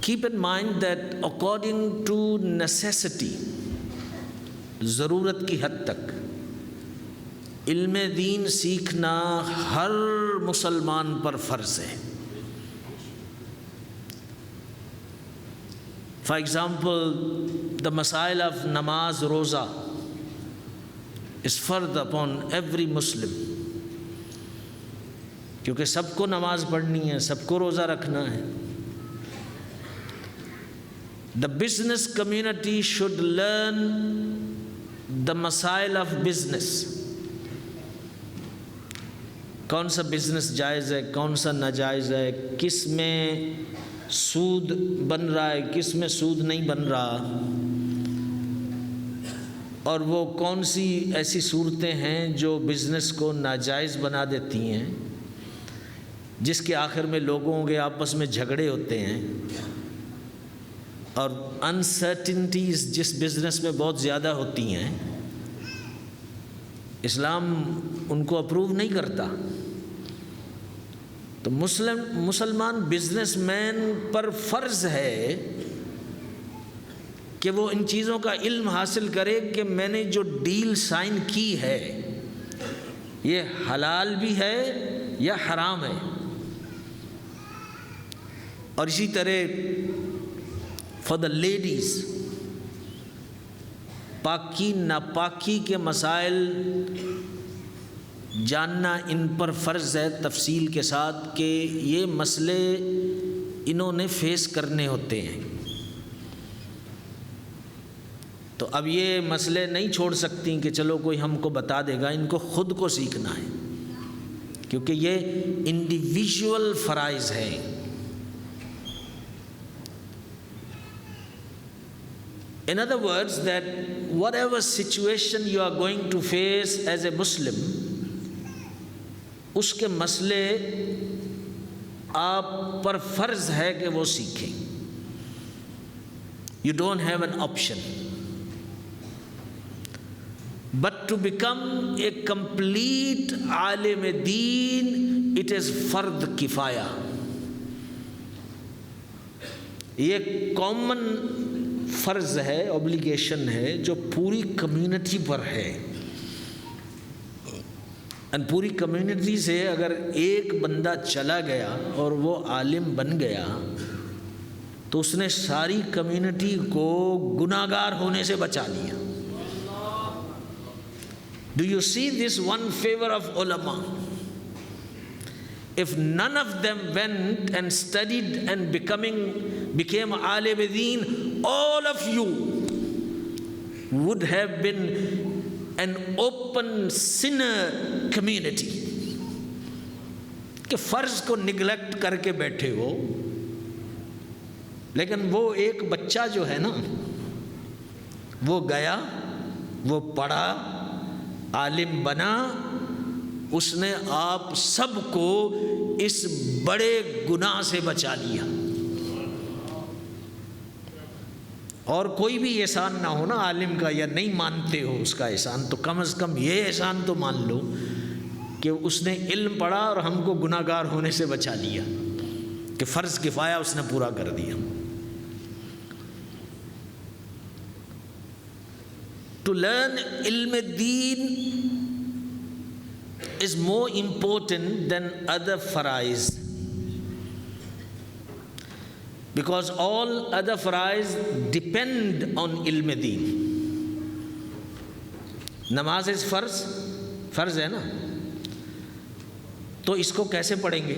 Keep in mind that according to necessity, ضرورت کی حد تک علم دین سیکھنا ہر مسلمان پر فرض ہے. For example, the مسائل of نماز روزہ is فرض upon every Muslim, کیونکہ سب کو نماز پڑھنی ہے, سب کو روزہ رکھنا ہے. The business community should learn the مسائل of business. کون سا بزنس جائز ہے, کون سا ناجائز ہے, کس میں سود بن رہا ہے, کس میں سود نہیں بن رہا, اور وہ کون سی ایسی صورتیں ہیں جو بزنس کو ناجائز بنا دیتی ہیں, جس کے آخر میں لوگوں کے آپس میں جھگڑے ہوتے ہیں, اور انسرٹنٹیز جس بزنس میں بہت زیادہ ہوتی ہیں. اسلام ان کو اپروو نہیں کرتا. تو مسلمان بزنس مین پر فرض ہے کہ وہ ان چیزوں کا علم حاصل کرے کہ میں نے جو ڈیل سائن کی ہے یہ حلال بھی ہے یا حرام ہے. اور اسی طرح فار دا لیڈیز, پاکی ناپاکی کے مسائل جاننا ان پر فرض ہے تفصیل کے ساتھ, کہ یہ مسئلے انہوں نے فیس کرنے ہوتے ہیں. تو اب یہ مسئلے نہیں چھوڑ سکتی کہ چلو کوئی ہم کو بتا دے گا, ان کو خود کو سیکھنا ہے, کیونکہ یہ انڈیویژول فرائض ہے. In other words, that whatever situation you are going to face as a Muslim, اس کے مسئلے آپ پر فرض ہے کہ وہ سیکھیں. You don't have an option. But to become a complete Alam then, it is فرض کفایہ. یہ کامن فرض ہے, اوبلیگیشن ہے, جو پوری کمیونٹی پر ہے. اور پوری کمیونٹی سے اگر ایک بندہ چلا گیا اور وہ عالم بن گیا تو اس نے ساری کمیونٹی کو گناہگار ہونے سے بچا لیا. Do you see this one favor of ulama? If none of them went and studied and became alim deen, all of you would have been an open sinner community. کہ فرض کو نگلیکٹ کر کے بیٹھے ہو, لیکن وہ ایک بچہ جو ہے نا, وہ گیا, وہ پڑھا, عالم بنا, اس نے آپ سب کو اس بڑے گناہ سے بچا لیا. اور کوئی بھی احسان نہ ہو نا عالم کا، یا نہیں مانتے ہو اس کا احسان، تو کم از کم یہ احسان تو مان لو کہ اس نے علم پڑھا اور ہم کو گناہ گار ہونے سے بچا لیا، کہ فرض کفایہ اس نے پورا کر دیا۔ To learn علم دین is more important than other فرائض، because all other فرائض depend on علم دین۔ نماز از فرض ہے نا، تو اس کو کیسے پڑھیں گے؟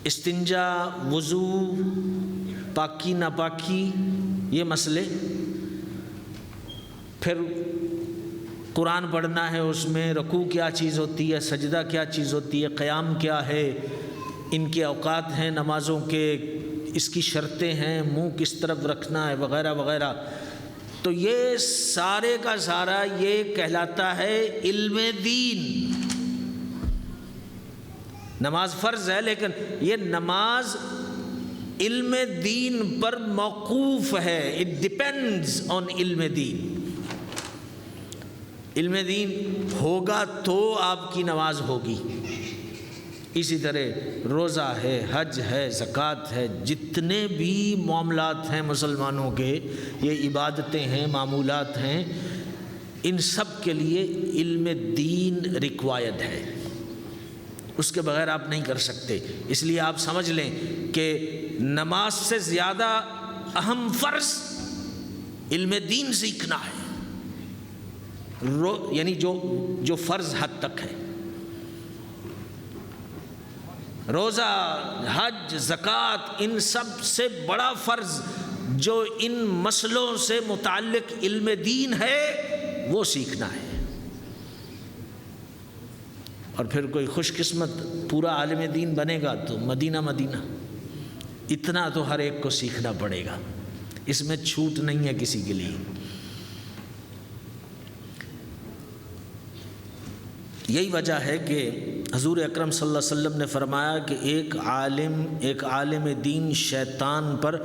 استنجا، وضو، پاکی ناپاکی، یہ مسئلے، پھر قرآن پڑھنا ہے، اس میں رکوع کیا چیز ہوتی ہے، سجدہ کیا چیز ہوتی ہے، قیام کیا ہے، ان کے اوقات ہیں نمازوں کے، اس کی شرطیں ہیں، منہ کس طرف رکھنا ہے، وغیرہ وغیرہ۔ تو یہ سارے کا سارا یہ کہلاتا ہے علم دین۔ نماز فرض ہے، لیکن یہ نماز علم دین پر موقوف ہے، اٹ ڈپینڈز آن علم دین۔ علم دین ہوگا تو آپ کی نماز ہوگی۔ اسی طرح روزہ ہے، حج ہے، زکوٰۃ ہے، جتنے بھی معاملات ہیں مسلمانوں کے، یہ عبادتیں ہیں، معمولات ہیں، ان سب کے لیے علم دین ریکوائرڈ ہے، اس کے بغیر آپ نہیں کر سکتے۔ اس لیے آپ سمجھ لیں کہ نماز سے زیادہ اہم فرض علم دین سیکھنا ہے، یعنی جو فرض حد تک ہے۔ روزہ، حج، زکوٰۃ، ان سب سے بڑا فرض جو ان مسئلوں سے متعلق علم دین ہے وہ سیکھنا ہے۔ اور پھر کوئی خوش قسمت پورا عالم دین بنے گا تو مدینہ اتنا تو ہر ایک کو سیکھنا پڑے گا، اس میں چھوٹ نہیں ہے کسی کے لیے۔ یہی وجہ ہے کہ حضور اکرم صلی اللہ علیہ وسلم نے فرمایا کہ ایک عالم دین شیطان پر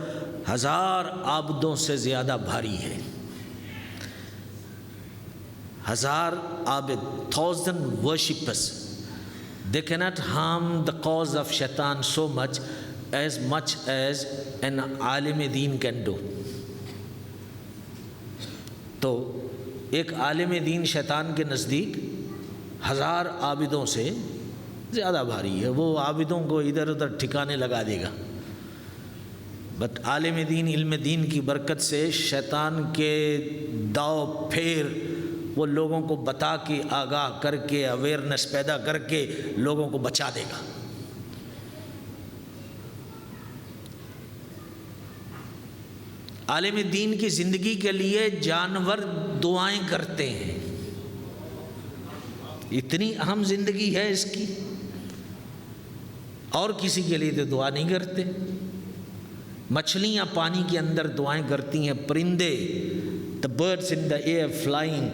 1000 عابدوں سے زیادہ بھاری ہے۔ 1000 عابد، 1000 worshippers, they cannot harm the cause of shaitan so much as an Alam then can do۔ تو ایک عالم دین شیطان کے نزدیک 1000 عابدوں سے زیادہ بھاری ہے، وہ عابدوں کو ادھر ادھر ٹھکانے لگا دے گا۔ بٹ عالم دین، علم دین کی برکت سے شیطان کے داؤ پھیر وہ لوگوں کو بتا کے، آگاہ کر کے، اویئرنیس پیدا کر کے لوگوں کو بچا دے گا۔ عالم دین کی زندگی کے لیے جانور دعائیں کرتے ہیں، اتنی اہم زندگی ہے اس کی، اور کسی کے لیے تو دعا نہیں کرتے۔ مچھلیاں پانی کے اندر دعائیں کرتی ہیں، پرندے، the birds in the air flying,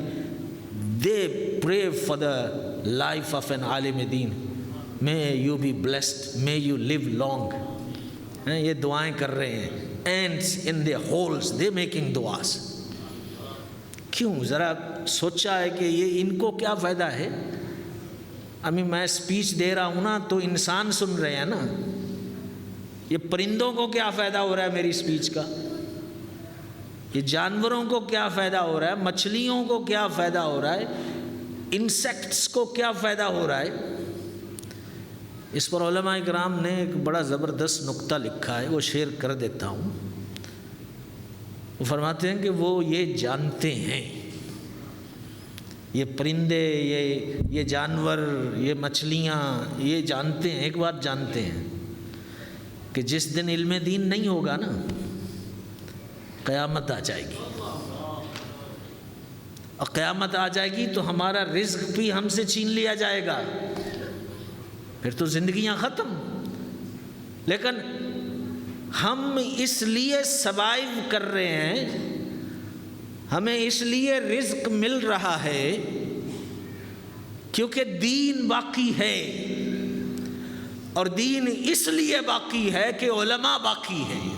they pray for the life of an Alam then, may you be blessed, may you live long۔ یہ دعائیں کر رہے ہیں۔ ants in their holes, they making duas۔ کیوں؟ ذرا سوچا ہے کہ یہ ان کو کیا فائدہ ہے؟ ابھی میں سپیچ دے رہا ہوں نا تو انسان سن رہے ہیں نا، یہ پرندوں کو کیا فائدہ ہو رہا ہے میری سپیچ کا؟ یہ جانوروں کو کیا فائدہ ہو رہا ہے؟ مچھلیوں کو کیا فائدہ ہو رہا ہے؟ انسیکٹس کو کیا فائدہ ہو رہا ہے؟ اس پر علماء کرام نے ایک بڑا زبردست نقطہ لکھا ہے، وہ شیئر کر دیتا ہوں۔ وہ فرماتے ہیں کہ وہ یہ جانتے ہیں، یہ پرندے، یہ جانور، یہ مچھلیاں، یہ جانتے ہیں، ایک بات جانتے ہیں کہ جس دن علم دین نہیں ہوگا نا، قیامت آ جائے گی، اور قیامت آ جائے گی تو ہمارا رزق بھی ہم سے چھین لیا جائے گا، پھر تو زندگیاں ختم۔ لیکن ہم اس لیے سروائیو کر رہے ہیں، ہمیں اس لیے رزق مل رہا ہے کیونکہ دین باقی ہے، اور دین اس لیے باقی ہے کہ علماء باقی ہیں۔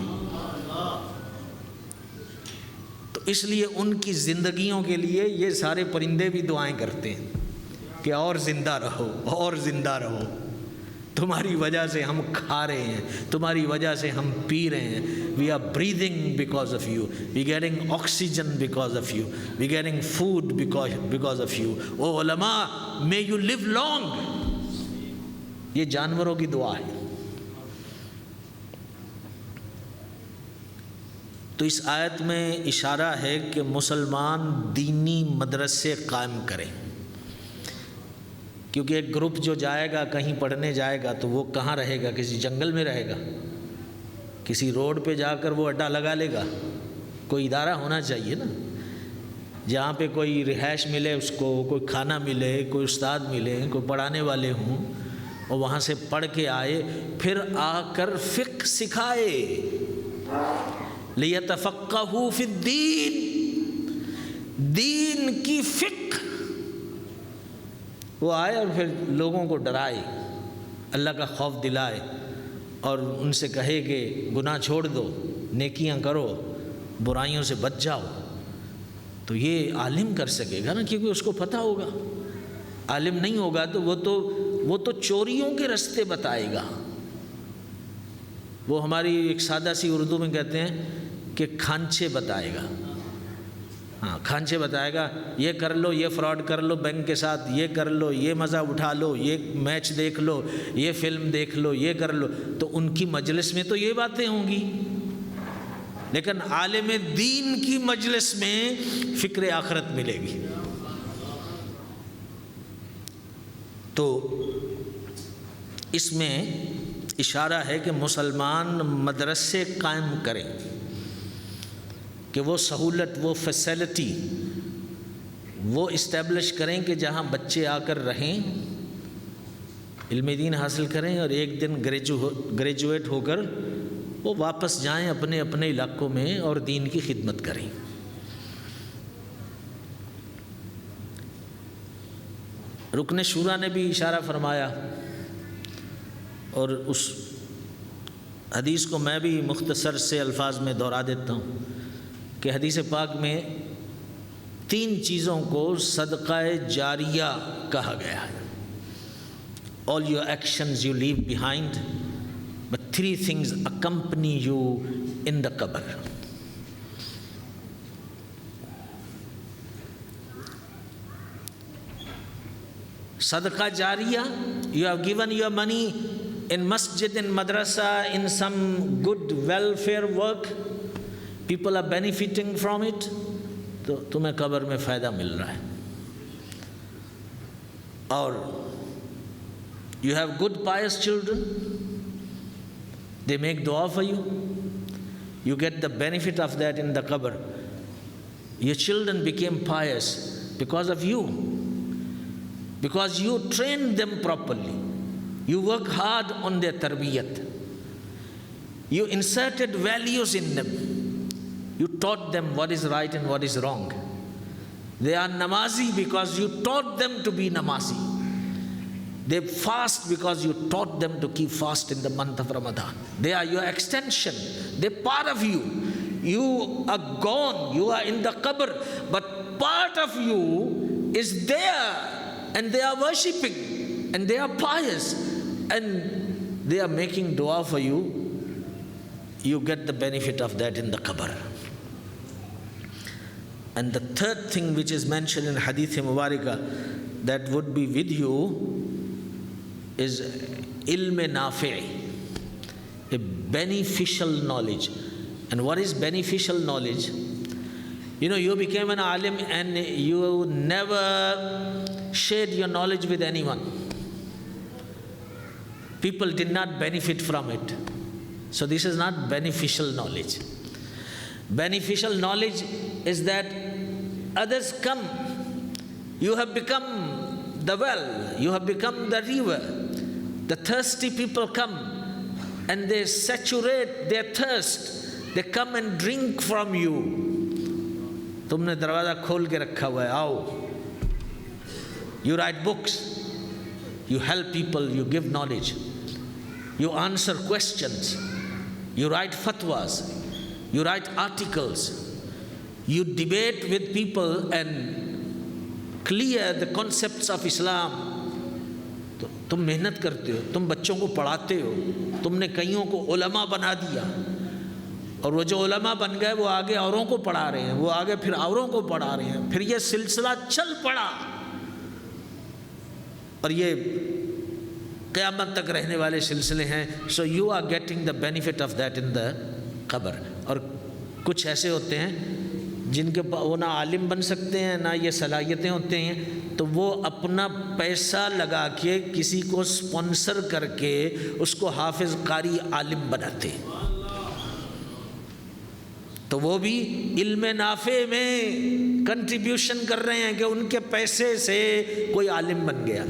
اس لیے ان کی زندگیوں کے لیے یہ سارے پرندے بھی دعائیں کرتے ہیں کہ اور زندہ رہو، اور زندہ رہو، تمہاری وجہ سے ہم کھا رہے ہیں، تمہاری وجہ سے ہم پی رہے ہیں. We are breathing because of you, we getting oxygen because of you, we getting food because of you. او علماء may you live long. یہ جانوروں کی دعا ہے. تو اس آیت میں اشارہ ہے کہ مسلمان دینی مدرسے قائم کریں، کیونکہ ایک گروپ جو جائے گا کہیں پڑھنے جائے گا تو وہ کہاں رہے گا؟ کسی جنگل میں رہے گا؟ کسی روڈ پہ جا کر وہ اڈا لگا لے گا؟ کوئی ادارہ ہونا چاہیے نا، جہاں پہ کوئی رہائش ملے اس کو، کوئی کھانا ملے، کوئی استاد ملے، کوئی پڑھانے والے ہوں، اور وہاں سے پڑھ کے آئے پھر آ کر فقہ سکھائے. لِيَتَفَقَّهُوا فِي الدِّينِ، دین کی فقہ. وہ آئے اور پھر لوگوں کو ڈرائے، اللہ کا خوف دلائے، اور ان سے کہے کہ گناہ چھوڑ دو، نیکیاں کرو، برائیوں سے بچ جاؤ. تو یہ عالم کر سکے گا نا، کیونکہ اس کو پتہ ہوگا. عالم نہیں ہوگا تو وہ تو چوریوں کے رستے بتائے گا. وہ ہماری ایک سادہ سی اردو میں کہتے ہیں کہ کھانچے بتائے گا. ہاں، کھانچے بتائے گا، یہ کر لو، یہ فراڈ کر لو بینک کے ساتھ، یہ کر لو، یہ مزہ اٹھا لو، یہ میچ دیکھ لو، یہ فلم دیکھ لو، یہ کر لو. تو ان کی مجلس میں تو یہ باتیں ہوں گی، لیکن عالم دین کی مجلس میں فکر آخرت ملے گی. تو اس میں اشارہ ہے کہ مسلمان مدرسے قائم کریں، کہ وہ سہولت، وہ فیسلٹی وہ اسٹیبلش کریں کہ جہاں بچے آ کر رہیں، علم دین حاصل کریں، اور ایک دن گریجویٹ ہو کر وہ واپس جائیں اپنے اپنے علاقوں میں اور دین کی خدمت کریں. رکن شورا نے بھی اشارہ فرمایا، اور اس حدیث کو میں بھی مختصر سے الفاظ میں دہرا دیتا ہوں کہ حدیث پاک میں 3 چیزوں کو صدقہ جاریہ کہا گیا ہے. All your actions you leave behind, but 3 things accompany you in the qabr. Sadaqah jariyah, you have given your money in masjid, in madrasa, in some good welfare work, people are benefiting from it, تو تمہیں قبر میں فائدہ مل رہا ہے. اور you have good pious children, they make dua for you, you get the benefit of that in the qabr. Your children became pious because of you, because you trained them properly, you work hard on their tarbiyat, you inserted values in them, you taught them what is right and what is wrong. They are namazi because you taught them to be namazi. They fast because you taught them to keep fast in the month of Ramadan. They are your extension, they're part of you. You are gone, you are in the qabr, but part of you is there, and they are worshipping, and they are pious, and they are making dua for you. You get the benefit of that in the qabr. And the third thing which is mentioned in Hadith Mubarakah that would be with you is ilm nafi', a beneficial knowledge. And what is beneficial knowledge? You know, you became an alim and you never shared your knowledge with anyone. People did not benefit from it. So this is not beneficial knowledge. Beneficial knowledge is that others come. You have become the well, you have become the river. The thirsty people come and they saturate their thirst. They come and drink from you. تم نے دروازہ کھول کے رکھا ہوا ہے, آؤ. You write books, you help people, you give knowledge, you answer questions, you write fatwas, you write articles, You debate with people and clear the concepts of Islam. تم محنت کرتے ہو, تم بچوں کو پڑھاتے ہو, تم نے کئیوں کو علماء بنا دیا, اور وہ جو علماء بن گئے وہ آگے اوروں کو پڑھا رہے ہیں, وہ آگے پھر اوروں کو پڑھا رہے ہیں, پھر یہ سلسلہ چل پڑا, اور یہ قیامت تک رہنے والے سلسلے ہیں. So you are getting the benefit of that in the قبر. اور کچھ ایسے ہوتے ہیں جن کے وہ نہ عالم بن سکتے ہیں نہ یہ صلاحیتیں ہوتے ہیں, تو وہ اپنا پیسہ لگا کے کسی کو سپانسر کر کے اس کو حافظ قاری عالم بناتے ہیں, تو وہ بھی علم نافع میں کنٹریبیوشن کر رہے ہیں کہ ان کے پیسے سے کوئی عالم بن گیا.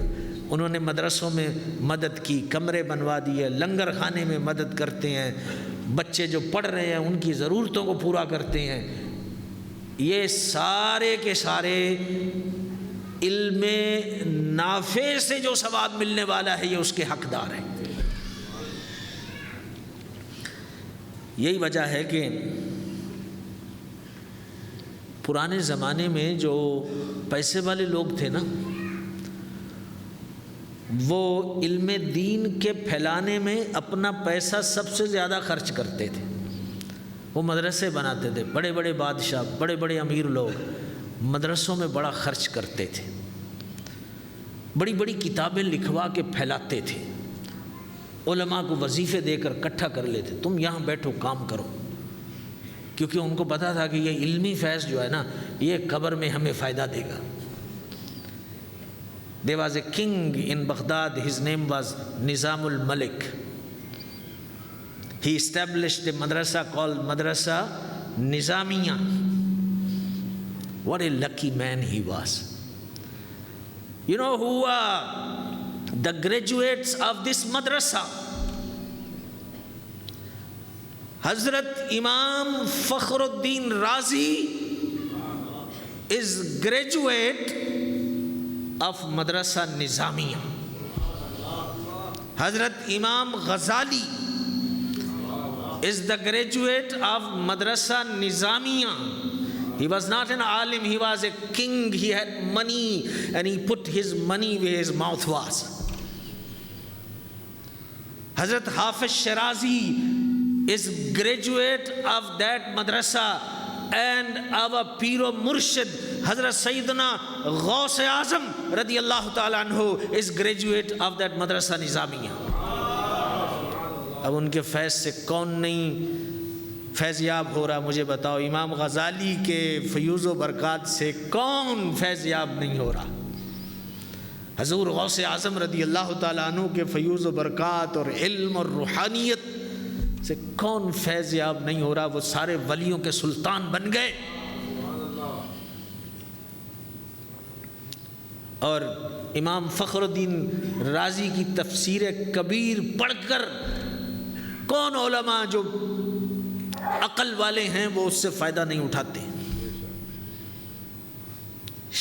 انہوں نے مدرسوں میں مدد کی, کمرے بنوا دیے, لنگر خانے میں مدد کرتے ہیں, بچے جو پڑھ رہے ہیں ان کی ضرورتوں کو پورا کرتے ہیں. یہ سارے کے سارے علم نافع سے جو ثواب ملنے والا ہے یہ اس کے حقدار ہیں. یہی وجہ ہے کہ پرانے زمانے میں جو پیسے والے لوگ تھے نا, وہ علم دین کے پھیلانے میں اپنا پیسہ سب سے زیادہ خرچ کرتے تھے. وہ مدرسے بناتے تھے, بڑے بڑے بادشاہ, بڑے بڑے امیر لوگ مدرسوں میں بڑا خرچ کرتے تھے, بڑی بڑی کتابیں لکھوا کے پھیلاتے تھے, علماء کو وظیفے دے کر اکٹھا کر لیتے, تم یہاں بیٹھو کام کرو, کیونکہ ان کو پتا تھا کہ یہ علمی فیض جو ہے نا یہ قبر میں ہمیں فائدہ دے گا. There was a king in Baghdad, his name was Nizam al-Malik. He established a madrasa called Madrasa Nizamiya. What a lucky man he was. You know who are the graduates of this madrasa? Hazrat Imam Fakhruddin Razi is graduate of Madrasa Nizamiya. Hazrat Imam Ghazali is the graduate of Madrasa Nizamiya. He was not an alim, he was a king, he had money and he put his money where his mouth was. Hazrat Hafiz Shirazi is graduate of that madrasa, and our Piro Murshid Hazrat Sayyidina Ghaus Azam radiyallahu ta'ala anhu is graduate of that madrasa Nizamiya. اب ان کے فیض سے کون نہیں فیض یاب ہو رہا مجھے بتاؤ. امام غزالی کے فیوز و برکات سے کون فیض یاب نہیں ہو رہا؟ حضور غوث اعظم رضی اللہ تعالیٰ عنہ کے فیوز و برکات اور علم اور روحانیت سے کون فیض یاب نہیں ہو رہا؟ وہ سارے ولیوں کے سلطان بن گئے. اور امام فخر الدین رازی کی تفسیر کبیر پڑھ کر کون علماء جو عقل والے ہیں وہ اس سے فائدہ نہیں اٹھاتے؟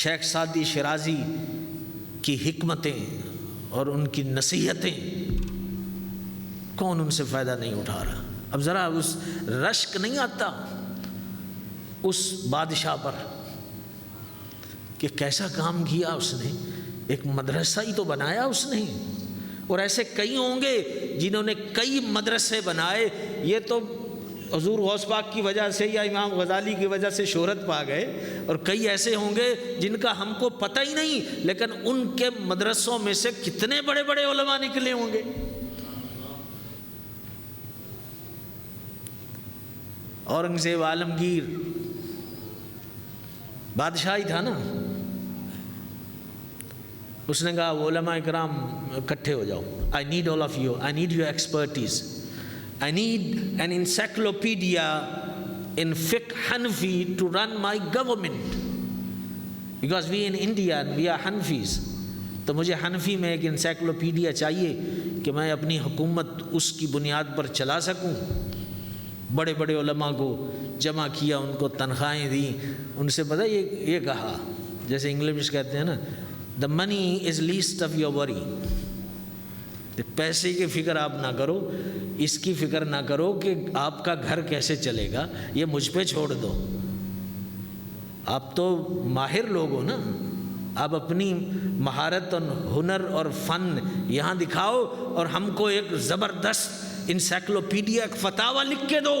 شیخ سعدی شیرازی کی حکمتیں اور ان کی نصیحتیں کون ان سے فائدہ نہیں اٹھا رہا؟ اب ذرا اس رشک نہیں آتا اس بادشاہ پر کہ کیسا کام کیا اس نے؟ ایک مدرسہ ہی تو بنایا اس نے. اور ایسے کئی ہوں گے جنہوں نے کئی مدرسے بنائے. یہ تو حضور غوث پاک کی وجہ سے یا امام غزالی کی وجہ سے شہرت پا گئے, اور کئی ایسے ہوں گے جن کا ہم کو پتہ ہی نہیں, لیکن ان کے مدرسوں میں سے کتنے بڑے بڑے علماء نکلے ہوں گے. اورنگزیب عالمگیر بادشاہ ہی تھا نا, اس نے کہا علماء اکرام اکٹھے ہو جاؤ. I need all of you. I need your expertise. I need an encyclopedia in fiqh Hanafi to run my government. Because we in India and we are Hanafis. تو مجھے حنفی میں ایک انسائکلوپیڈیا چاہیے کہ میں اپنی حکومت اس کی بنیاد پر چلا سکوں. بڑے بڑے علماء کو جمع کیا, ان کو تنخواہیں دیں, ان سے پتہ یہ کہا جیسے انگلش کہتے ہیں نا, the money is least of your worry. پیسے کی فکر آپ نہ کرو, اس کی فکر نہ کرو کہ آپ کا گھر کیسے چلے گا, یہ مجھ پہ چھوڑ دو. آپ تو ماہر لوگ ہو نا، آپ اپنی مہارت اور ہنر اور فن یہاں دکھاؤ اور ہم کو ایک زبردست انسائکلوپیڈیا ایک فتاوی لکھ کے دو.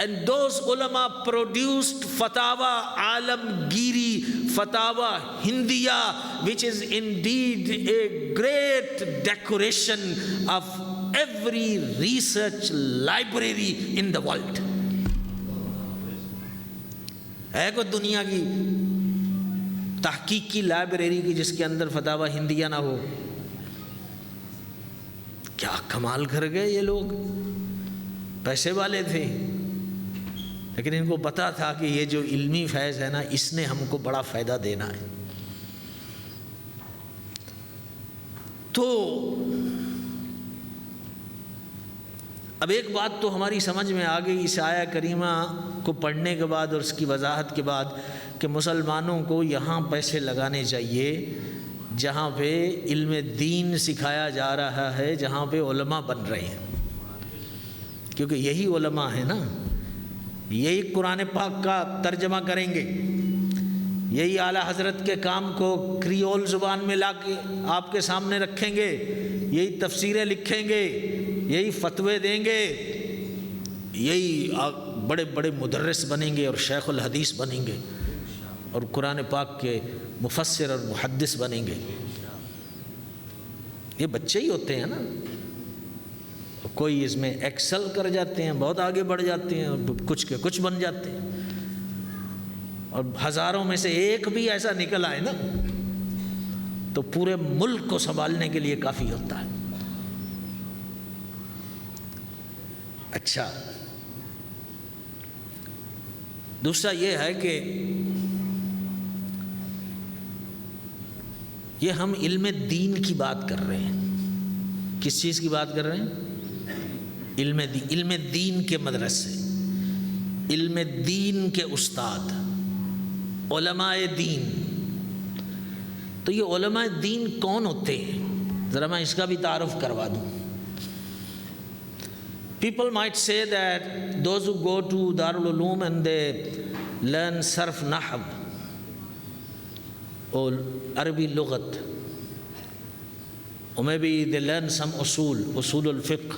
And those ulama produced Fatawa Alamgiri, Fatawa Hindiya, which is indeed a great decoration of every research library in the world. ہے کوئی دنیا کی تحقیق کی لائبریری کی جس کے اندر فتاوی ہندیہ نہ ہو؟ کیا کمال کر گئے یہ لوگ، پیسے والے تھے لیکن ان کو پتا تھا کہ یہ جو علمی فیض ہے نا، اس نے ہم کو بڑا فائدہ دینا ہے. تو اب ایک بات تو ہماری سمجھ میں آ گئی اس آیہ کریمہ کو پڑھنے کے بعد اور اس کی وضاحت کے بعد کہ مسلمانوں کو یہاں پیسے لگانے چاہیے جہاں پہ علم دین سکھایا جا رہا ہے، جہاں پہ علماء بن رہے ہیں، کیونکہ یہی علماء ہیں نا، یہی قرآن پاک کا ترجمہ کریں گے، یہی اعلیٰ حضرت کے کام کو کریول زبان میں لا کے آپ کے سامنے رکھیں گے، یہی تفسیریں لکھیں گے، یہی فتوے دیں گے، یہی بڑے بڑے مدرس بنیں گے اور شیخ الحدیث بنیں گے اور قرآن پاک کے مفسر اور محدث بنیں گے. یہ بچے ہی ہوتے ہیں نا، کوئی اس میں ایکسل کر جاتے ہیں، بہت آگے بڑھ جاتے ہیں، کچھ کے کچھ بن جاتے ہیں، اور ہزاروں میں سے ایک بھی ایسا نکل آئے نا تو پورے ملک کو سنبھالنے کے لیے کافی ہوتا ہے. اچھا، دوسرا یہ ہے کہ یہ ہم علم دین کی بات کر رہے ہیں. کس چیز کی بات کر رہے ہیں؟ علم دین کے مدرسے، علم دین کے استاد، علماء دین. تو یہ علماء دین کون ہوتے ہیں؟ ذرا میں اس کا بھی تعارف کروا دوں. People might say that those who go to Darul Uloom and they learn Sarf Nahw or Arabi Lughat, or maybe they learn some Usul al-Fiqh,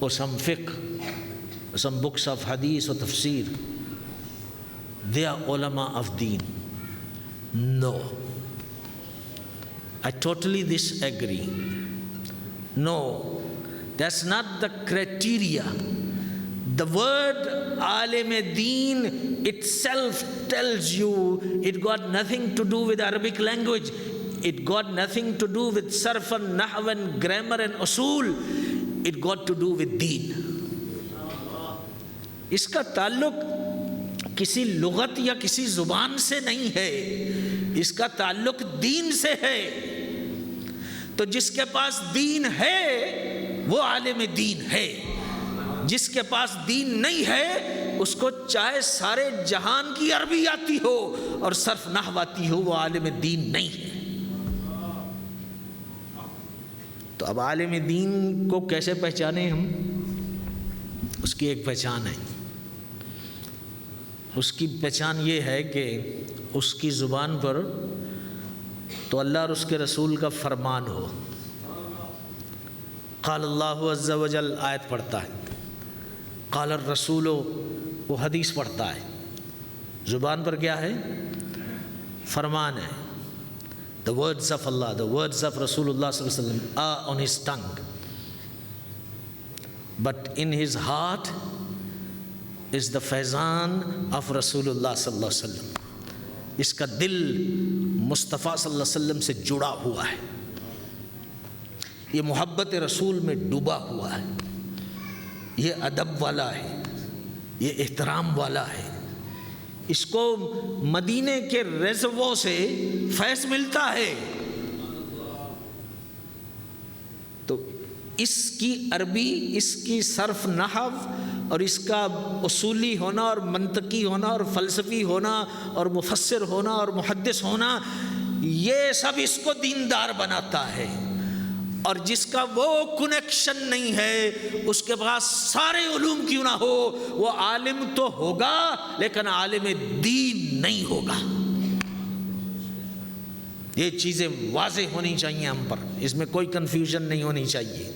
or some fiqh, or some books of hadith or tafsir, they are ulama of deen. No. I totally disagree. No. That's not the criteria. The word alim deen itself tells you it got nothing to do with Arabic language. It got nothing to do with sarf and nahw and grammar and usul. It got to do with deen. اس کا تعلق کسی لغت یا کسی زبان سے نہیں ہے، اس کا تعلق دین سے ہے. تو جس کے پاس دین ہے وہ عالم دین ہے، جس کے پاس دین نہیں ہے اس کو چاہے سارے جہان کی عربی آتی ہو اور صرف نحو آتی ہو، وہ عالم دین نہیں ہے. تو اب عالم دین کو کیسے پہچانیں ہم؟ اس کی ایک پہچان ہے. اس کی پہچان یہ ہے کہ اس کی زبان پر تو اللہ اور اس کے رسول کا فرمان ہو. قال اللہ عز و جل آیت پڑھتا ہے، قال الرسول وہ حدیث پڑھتا ہے. زبان پر کیا ہے؟ فرمان ہے. The words of Allah, the words of Rasulullah sallallahu alaihi wasallam are on his tongue, but in his heart is the faizan of Rasulullah sallallahu alaihi wasallam. اس کا دل مصطفیٰ صلی اللہ علیہ وسلم سے جڑا ہوا ہے، یہ محبت رسول میں ڈوبا ہوا ہے، یہ ادب والا ہے، یہ احترام والا ہے. اس کو مدینے کے ریزرو سے فیض ملتا ہے. تو اس کی عربی، اس کی صرف نحو اور اس کا اصولی ہونا اور منطقی ہونا اور فلسفی ہونا اور مفسر ہونا اور محدث ہونا، یہ سب اس کو دیندار بناتا ہے. اور جس کا وہ کنیکشن نہیں ہے، اس کے پاس سارے علوم کیوں نہ ہو، وہ عالم تو ہوگا لیکن عالم دین نہیں ہوگا۔ یہ چیزیں واضح ہونی چاہیے ہم پر، اس میں کوئی کنفیوژن نہیں ہونی چاہیے۔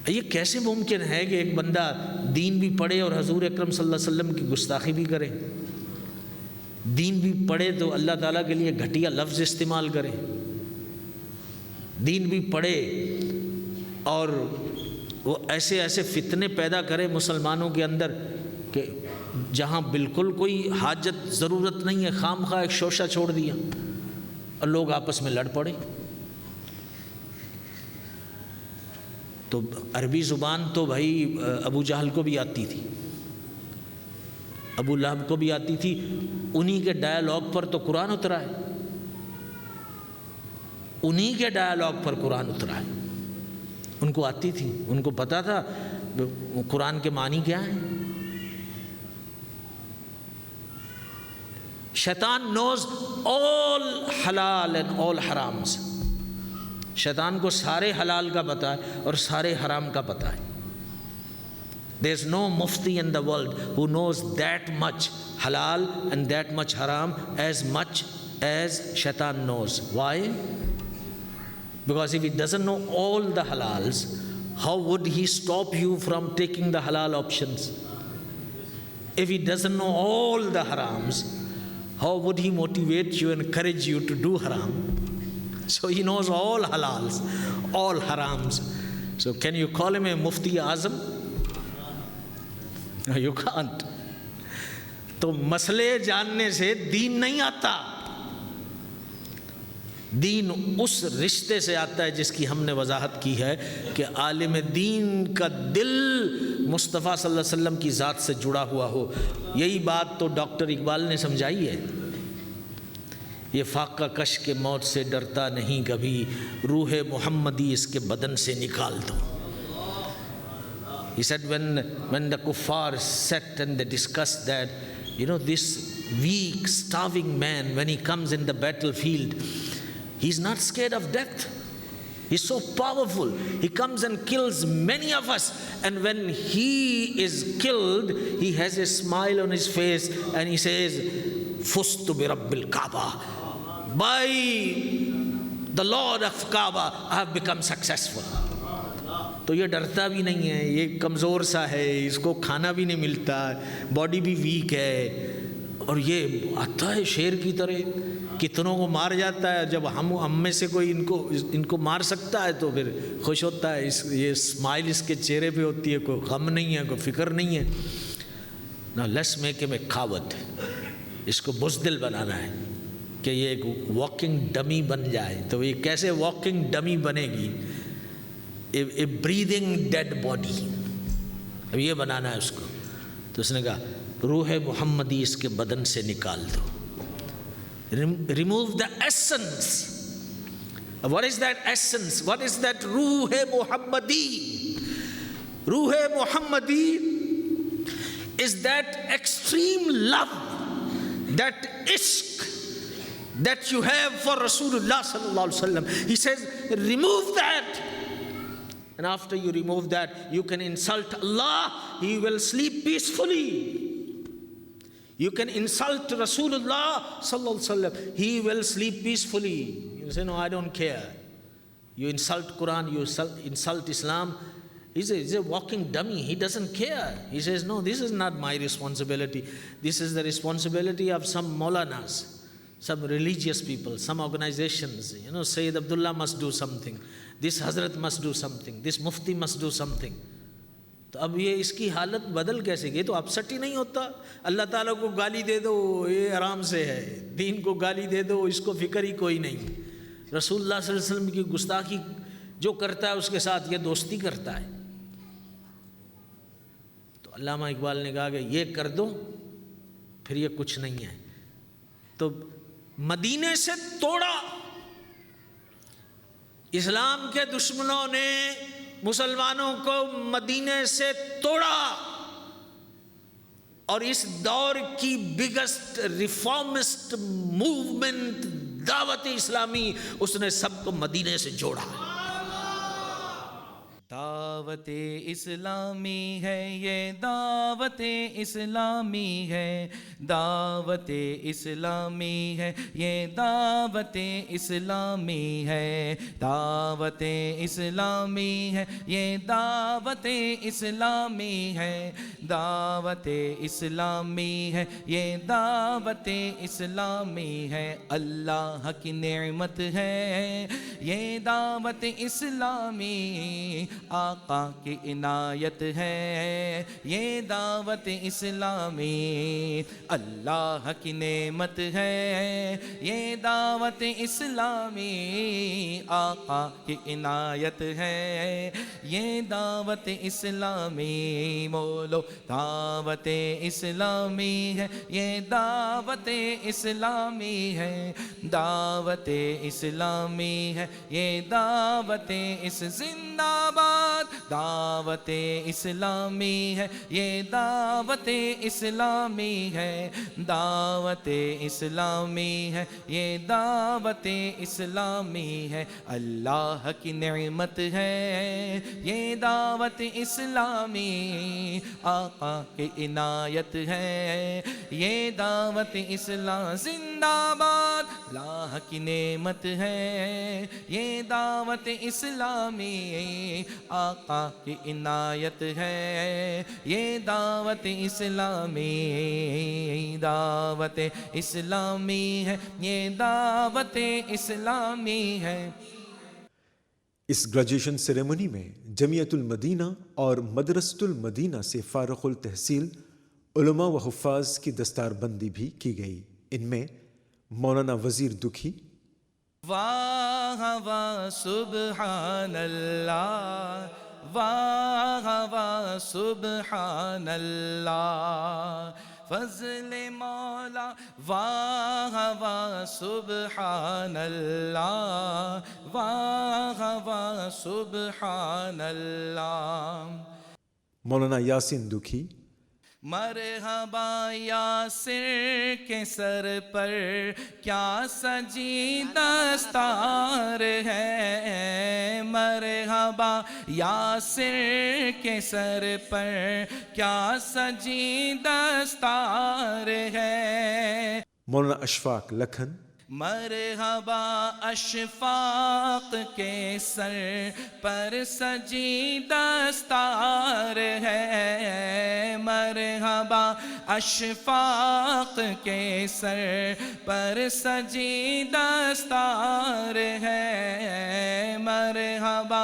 یہ کیسے ممکن ہے کہ ایک بندہ دین بھی پڑھے اور حضور اکرم صلی اللہ علیہ وسلم کی گستاخی بھی کرے؟ دین بھی پڑھے تو اللہ تعالیٰ کے لیے گھٹیا لفظ استعمال کرے، دین بھی پڑھے اور وہ ایسے ایسے فتنے پیدا کرے مسلمانوں کے اندر کہ جہاں بالکل کوئی حاجت ضرورت نہیں ہے، خام خواہ ایک شوشہ چھوڑ دیا اور لوگ آپس میں لڑ پڑے۔ تو عربی زبان تو بھائی ابو جہل کو بھی آتی تھی، ابو لہب کو بھی آتی تھی، انہی کے ڈائیلاگ پر تو قرآن اترا ہے، انہی کے ڈائیلاگ پر قرآن اترا ہے۔ ان کو آتی تھی، ان کو پتا تھا قرآن کے معنی کیا ہیں۔ شیطان knows all halal and all harams، شیطان کو سارے حلال کا پتہ ہے اور سارے حرام کا پتہ ہے۔ There is no mufti in the world who knows that much halal and that much haram as much as shaitan knows. Why? Because if he doesn't know all the halals, how would he stop you from taking the halal options? If he doesn't know all the harams, how would he motivate you and encourage you to do haram? So he knows all halals, all harams. So can you call him a Mufti Azam? No, you can't. تو مسئلے جاننے سے دین نہیں آتا، دین اس رشتے سے آتا ہے جس کی ہم نے وضاحت کی ہے کہ عالم دین کا دل مصطفیٰ صلی اللہ علیہ وسلم کی ذات سے جڑا ہوا ہو۔ یہی بات تو ڈاکٹر اقبال نے سمجھائی ہے، یہ فاقہ کش کے موت سے ڈرتا نہیں کبھی، روح محمدی اس کے بدن سے نکال دو۔ He said when the kuffar sat and they discussed that, this weak, starving man, when he comes in the battlefield, he's not scared of death. He's so powerful. He comes and kills many of us. And when he is killed, he has a smile on his face and he says, Fustu bi Rabbil Kaaba. By the Lord of Kaaba, I have become successful. تو یہ ڈرتا بھی نہیں ہے، یہ کمزور سا ہے، اس کو کھانا بھی نہیں ملتا، باڈی بھی ویک ہے، اور یہ آتا ہے شیر کی طرح، کتنوں کو مار جاتا ہے۔ جب ہم میں سے کوئی ان کو مار سکتا ہے تو پھر خوش ہوتا ہے، یہ اسمائل اس کے چہرے پہ ہوتی ہے، کوئی غم نہیں ہے، کوئی فکر نہیں ہے۔ نا لیٹس میک ہم اے کھاوت، اس کو بزدل بنانا ہے کہ یہ ایک واکنگ ڈمی بن جائے۔ تو یہ کیسے واکنگ ڈمی بنے گی؟ اے بریدنگ ڈیڈ باڈی، اب یہ بنانا ہے اس کو۔ تو اس نے کہا روح محمدی اس کے بدن سے نکال دو، remove the essence. What is that essence? What is that روح محمدی؟ روح محمدی is that extreme love, that ishq that you have for Rasulullah sallallahu alaihi wasallam. He says remove that. And after you remove that, you can insult Allah, He will sleep peacefully. You can insult Rasulullah sallallahu alaihi wasallam, He will sleep peacefully. You say, no, I don't care. You insult Quran, you insult Islam. He's a walking dummy. He doesn't care. He says, no, this is not my responsibility. This is the responsibility of some Maulanas, some religious people, some organizations. Sayyid Abdullah must do something. This Hazrat must do something. This Mufti must do something. تو اب یہ اس کی حالت بدل کیسے گئی؟ تو upset ہی نہیں ہوتا۔ اللہ تعالیٰ کو گالی دے دو، یہ آرام سے ہے، دین کو گالی دے دو، اس کو فکر ہی کوئی نہیں۔ رسول اللہ صلی اللہ علیہ وسلم کی گستاخی جو کرتا ہے اس کے ساتھ یہ دوستی کرتا ہے۔ تو علامہ اقبال نے کہا کہ یہ کر دو پھر یہ کچھ نہیں ہے۔ تو مدینے سے توڑا، اسلام کے دشمنوں نے مسلمانوں کو مدینے سے توڑا، اور اس دور کی بگسٹ ریفارمسٹ موومنٹ دعوت اسلامی، اس نے سب کو مدینے سے جوڑا۔ دعوت اسلامی ہے یہ دعوت اسلامی ہے، دعوت اسلامی ہے یہ دعوت اسلامی ہے، دعوت اسلامی ہے یہ دعوت اسلامی ہے، دعوت اسلامی ہے یہ دعوت اسلامی ہے، اللہ کی نعمت ہے یہ دعوت اسلامی، آقا کی عنایت ہے یہ دعوت اسلامی، اللہ کی نعمت ہے یہ دعوت اسلامی، آقا کی عنایت ہے یہ دعوت اسلامی، بولو دعوت اسلامی ہے یہ دعوت اسلامی ہے، دعوت اسلامی ہے یہ دعوت زندہ باد، دعوت اسلامی ہے یہ دعوت اسلامی ہے، دعوت اسلامی ہے یہ دعوت اسلامی ہے، اللہ کی نعمت ہے یہ دعوت اسلامی، آقا کی عنایت ہے یہ دعوت اسلام، زندہ باد، اللہ کی نعمت ہے یہ دعوت اسلامی، آقا کی عنایت ہے یہ دعوت اسلامی، دعوت اسلامی ہے یہ دعوت اسلامی ہے۔ اس گریجویشن سیریمنی میں جمعیت المدینہ اور مدرسۃ المدینہ سے فارغ التحصیل علماء و حفاظ کی دستار بندی بھی کی گئی۔ ان میں مولانا وزیر دکھی، واہ واہ سبحان اللہ، واہ واہ سبحان اللہ، فضل مولا واہ واہ سبحان اللہ، واہ واہ سبحان اللہ، مولانا یاسین دکھی، مرحبا یاسر کے سر پر کیا سجی دستار ہے، مرحبا یاسر کے سر پر کیا سجی دستار ہے، مولانا اشفاق لکھن، مرحبا اشفاق کے سر پر سجی دستار ہے، مرحبا اشفاق کے سر پر سجی دستار ہے، مرحبا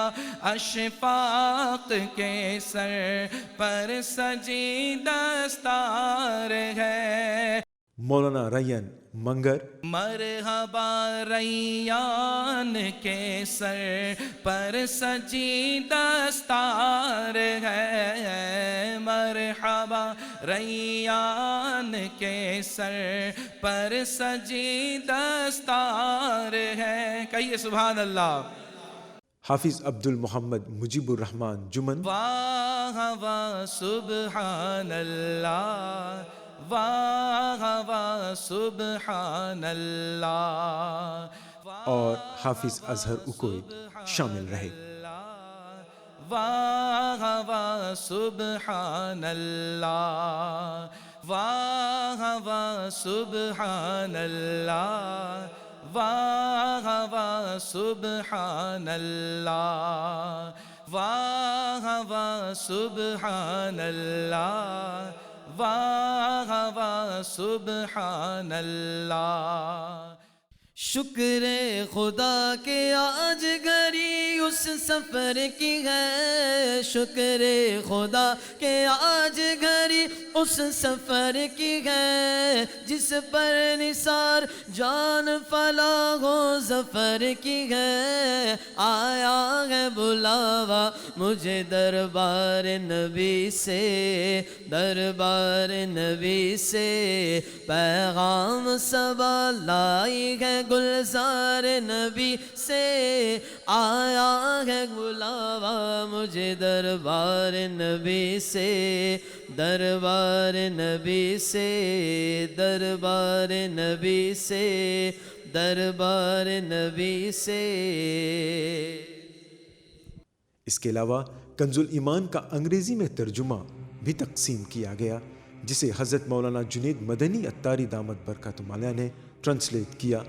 اشفاق کے سر پر سجی دستار ہے، مولانا ریان منگر، مرحبا ریان کے سر پر سجی دستار ہے، مرحبا ریان کے سر پر سجی دستار ہے، کہیے سبحان اللہ۔ حافظ عبد المحمد مجیب الرحمن جمن، واہ واہ سبحان اللہ، واہ واہ سبحان اللہ، اور حافظ اظہر اکوئی شامل رہے۔ واہ واہ سبحان اللہ، واہ واہ سبحان اللہ، واہ واہ سبحان اللہ، واہ واہ سبحان اللہ، واہ واہ سبحان اللہ۔ شکر خدا کے آج گھڑی اس سفر کی ہے، شکر خدا کے آج گھڑی اس سفر کی ہے، جس پر نثار جان فلاح و ظفر کی ہے، آیا ہے بلاوا مجھے دربار نبی سے، دربار نبی سے پیغام صبا لائی ہے گلزار نبی سے، آیا ہے بلاوا مجھے دربار نبی سے، دربار نبی سے، دربار نبی سے، دربار نبی سے۔ اس کے علاوہ کنز الایمان کا انگریزی میں ترجمہ بھی تقسیم کیا گیا، جسے حضرت مولانا جنید مدنی عطاری دامت برکاتہم علیہ نے ٹرانسلیٹ کیا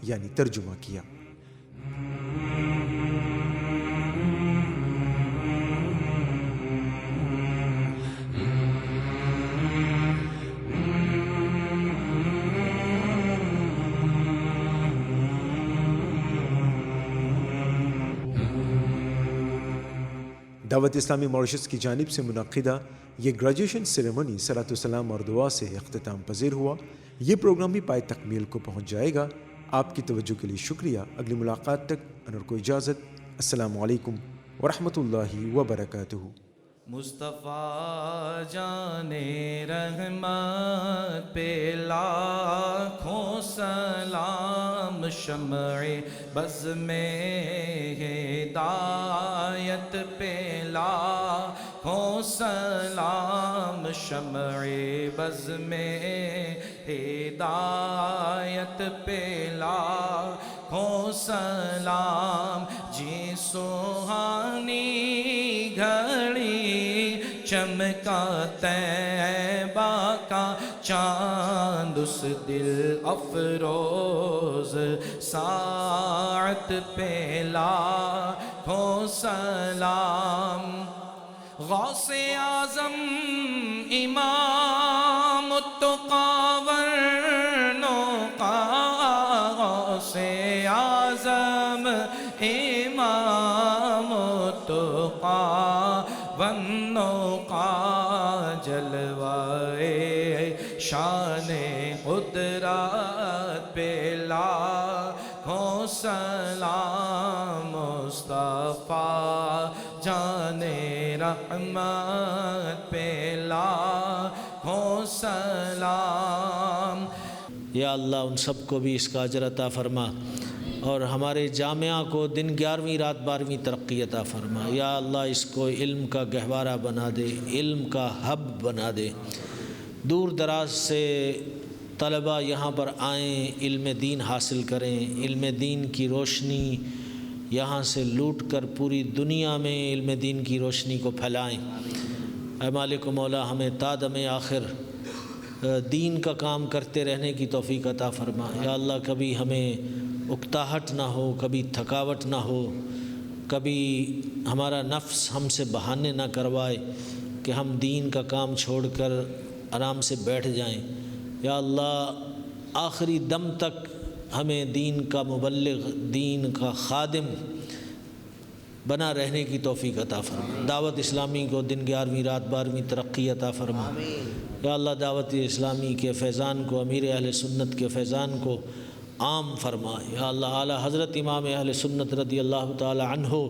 یعنی ترجمہ کیا۔ دعوت اسلامی ماریشس کی جانب سے منعقدہ یہ گریجویشن سیریمنی صلاۃ والسلام اور دعا سے اختتام پذیر ہوا۔ یہ پروگرام بھی پائے تکمیل کو پہنچ جائے گا۔ آپ کی توجہ کے لیے شکریہ۔ اگلی ملاقات تک انور کو اجازت۔ السلام علیکم ورحمۃ اللہ وبرکاتہ۔ مصطفیٰ جان رحمت پہ لاکھوں سلام، شمع بز میں ہدایت پہ لاکھوں سلام، شمع بز میں ہدایت پہ لاکھوں سلام۔ جی سہانی گھڑی چمکا طیبہ کا چاند، اس دل افروز ساعت پہ لاکھوں سلام۔ غوث اعظم امام التقیٰ والنقیٰ، غوث اعظم امام التقیٰ والنقیٰ، جلوائے شان قدرت پہ لاکھوں سلام، مصطفیٰ جان رحمت پہ لاکھوں سلام۔ یا اللہ ان سب کو بھی اس کا اجر عطا فرما، اور ہمارے جامعہ کو دن 11ویں رات 12ویں ترقی عطا فرما۔ یا اللہ اس کو علم کا گہوارہ بنا دے، علم کا ہب بنا دے۔ دور دراز سے طلباء یہاں پر آئیں، علم دین حاصل کریں، علم دین کی روشنی یہاں سے لوٹ کر پوری دنیا میں علم دین کی روشنی کو پھیلائیں۔ اے مالک و مولا ہمیں تا دم آخر دین کا کام کرتے رہنے کی توفیق عطا فرما۔ یا اللہ کبھی ہمیں اکتاہٹ نہ ہو، کبھی تھکاوٹ نہ ہو، کبھی ہمارا نفس ہم سے بہانے نہ کروائے کہ ہم دین کا کام چھوڑ کر آرام سے بیٹھ جائیں۔ یا اللہ آخری دم تک ہمیں دین کا مبلغ، دین کا خادم بنا رہنے کی توفیق عطا فرما۔ دعوت اسلامی کو دن 11ویں رات 12ویں ترقی عطا فرما۔ یا اللہ دعوت اسلامی کے فیضان کو، امیر اہل سنت کے فیضان کو عام فرما۔ یا اللہ اعلیٰ حضرت امام اہل سنت رضی اللہ تعالی عنہ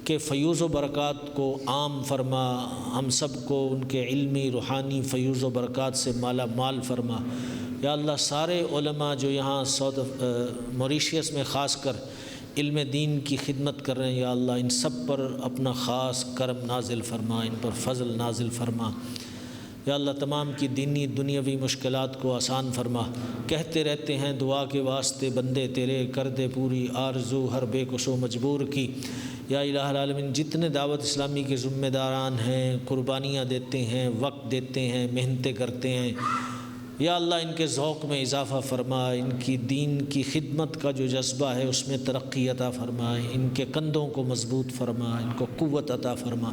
کے فیوز و برکات کو عام فرما، ہم سب کو ان کے علمی روحانی فیوز و برکات سے مالا مال فرما۔ یا اللہ سارے علماء جو یہاں موریشیس میں خاص کر علم دین کی خدمت کر رہے ہیں، یا اللہ ان سب پر اپنا خاص کرم نازل فرما، ان پر فضل نازل فرما۔ یا اللہ تمام کی دینی دنیاوی مشکلات کو آسان فرما۔ کہتے رہتے ہیں دعا کے واسطے بندے تیرے، کر دے پوری آرزو ہر بے کس و مجبور کی۔ یا الہ العالمین جتنے دعوت اسلامی کے ذمہ داران ہیں، قربانیاں دیتے ہیں، وقت دیتے ہیں، محنتیں کرتے ہیں، یا اللہ ان کے ذوق میں اضافہ فرما، ان کی دین کی خدمت کا جو جذبہ ہے اس میں ترقی عطا فرما، ان کے کندھوں کو مضبوط فرما، ان کو قوت عطا فرما۔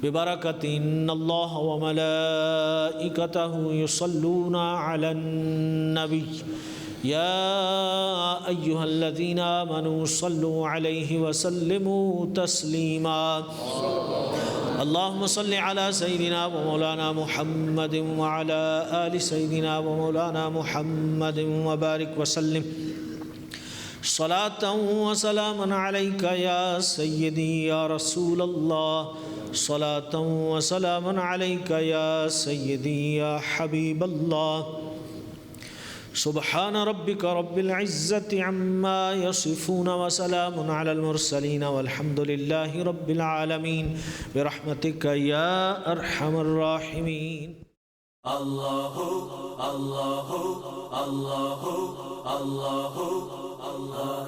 ببرکت ان اللہ وملائکتہ یصلون علی النبی یا ایہا الذین آمنوا صلوا علیہ وسلموا تسلیما۔ اللہم صل علی سیدنا و مولانا محمد وعلی آل سیدنا و مولانا محمد وبارک وسلم صلاۃ و سلام علیک یا سیدی یا رسول اللہ، صلاۃ و سلام علیک یا سیدی یا حبیب اللہ، سبحان ربك رب العزة عما يصفون وسلام على المرسلين والحمد لله رب العالمين برحمتك يا أرحم الراحمين. الله الله الله الله الله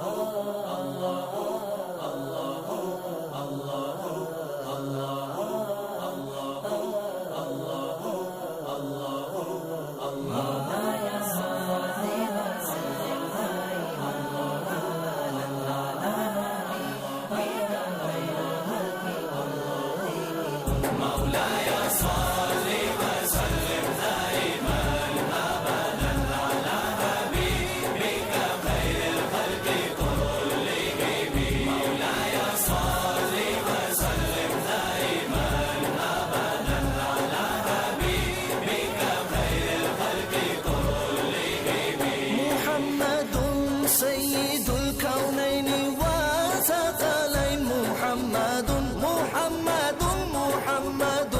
سيد الكونين وثقلين محمد محمد محمد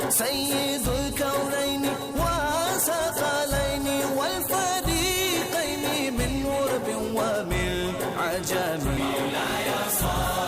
سيد الكونين وثقلين والفريقين من غرب ومن عجم. مولاي صل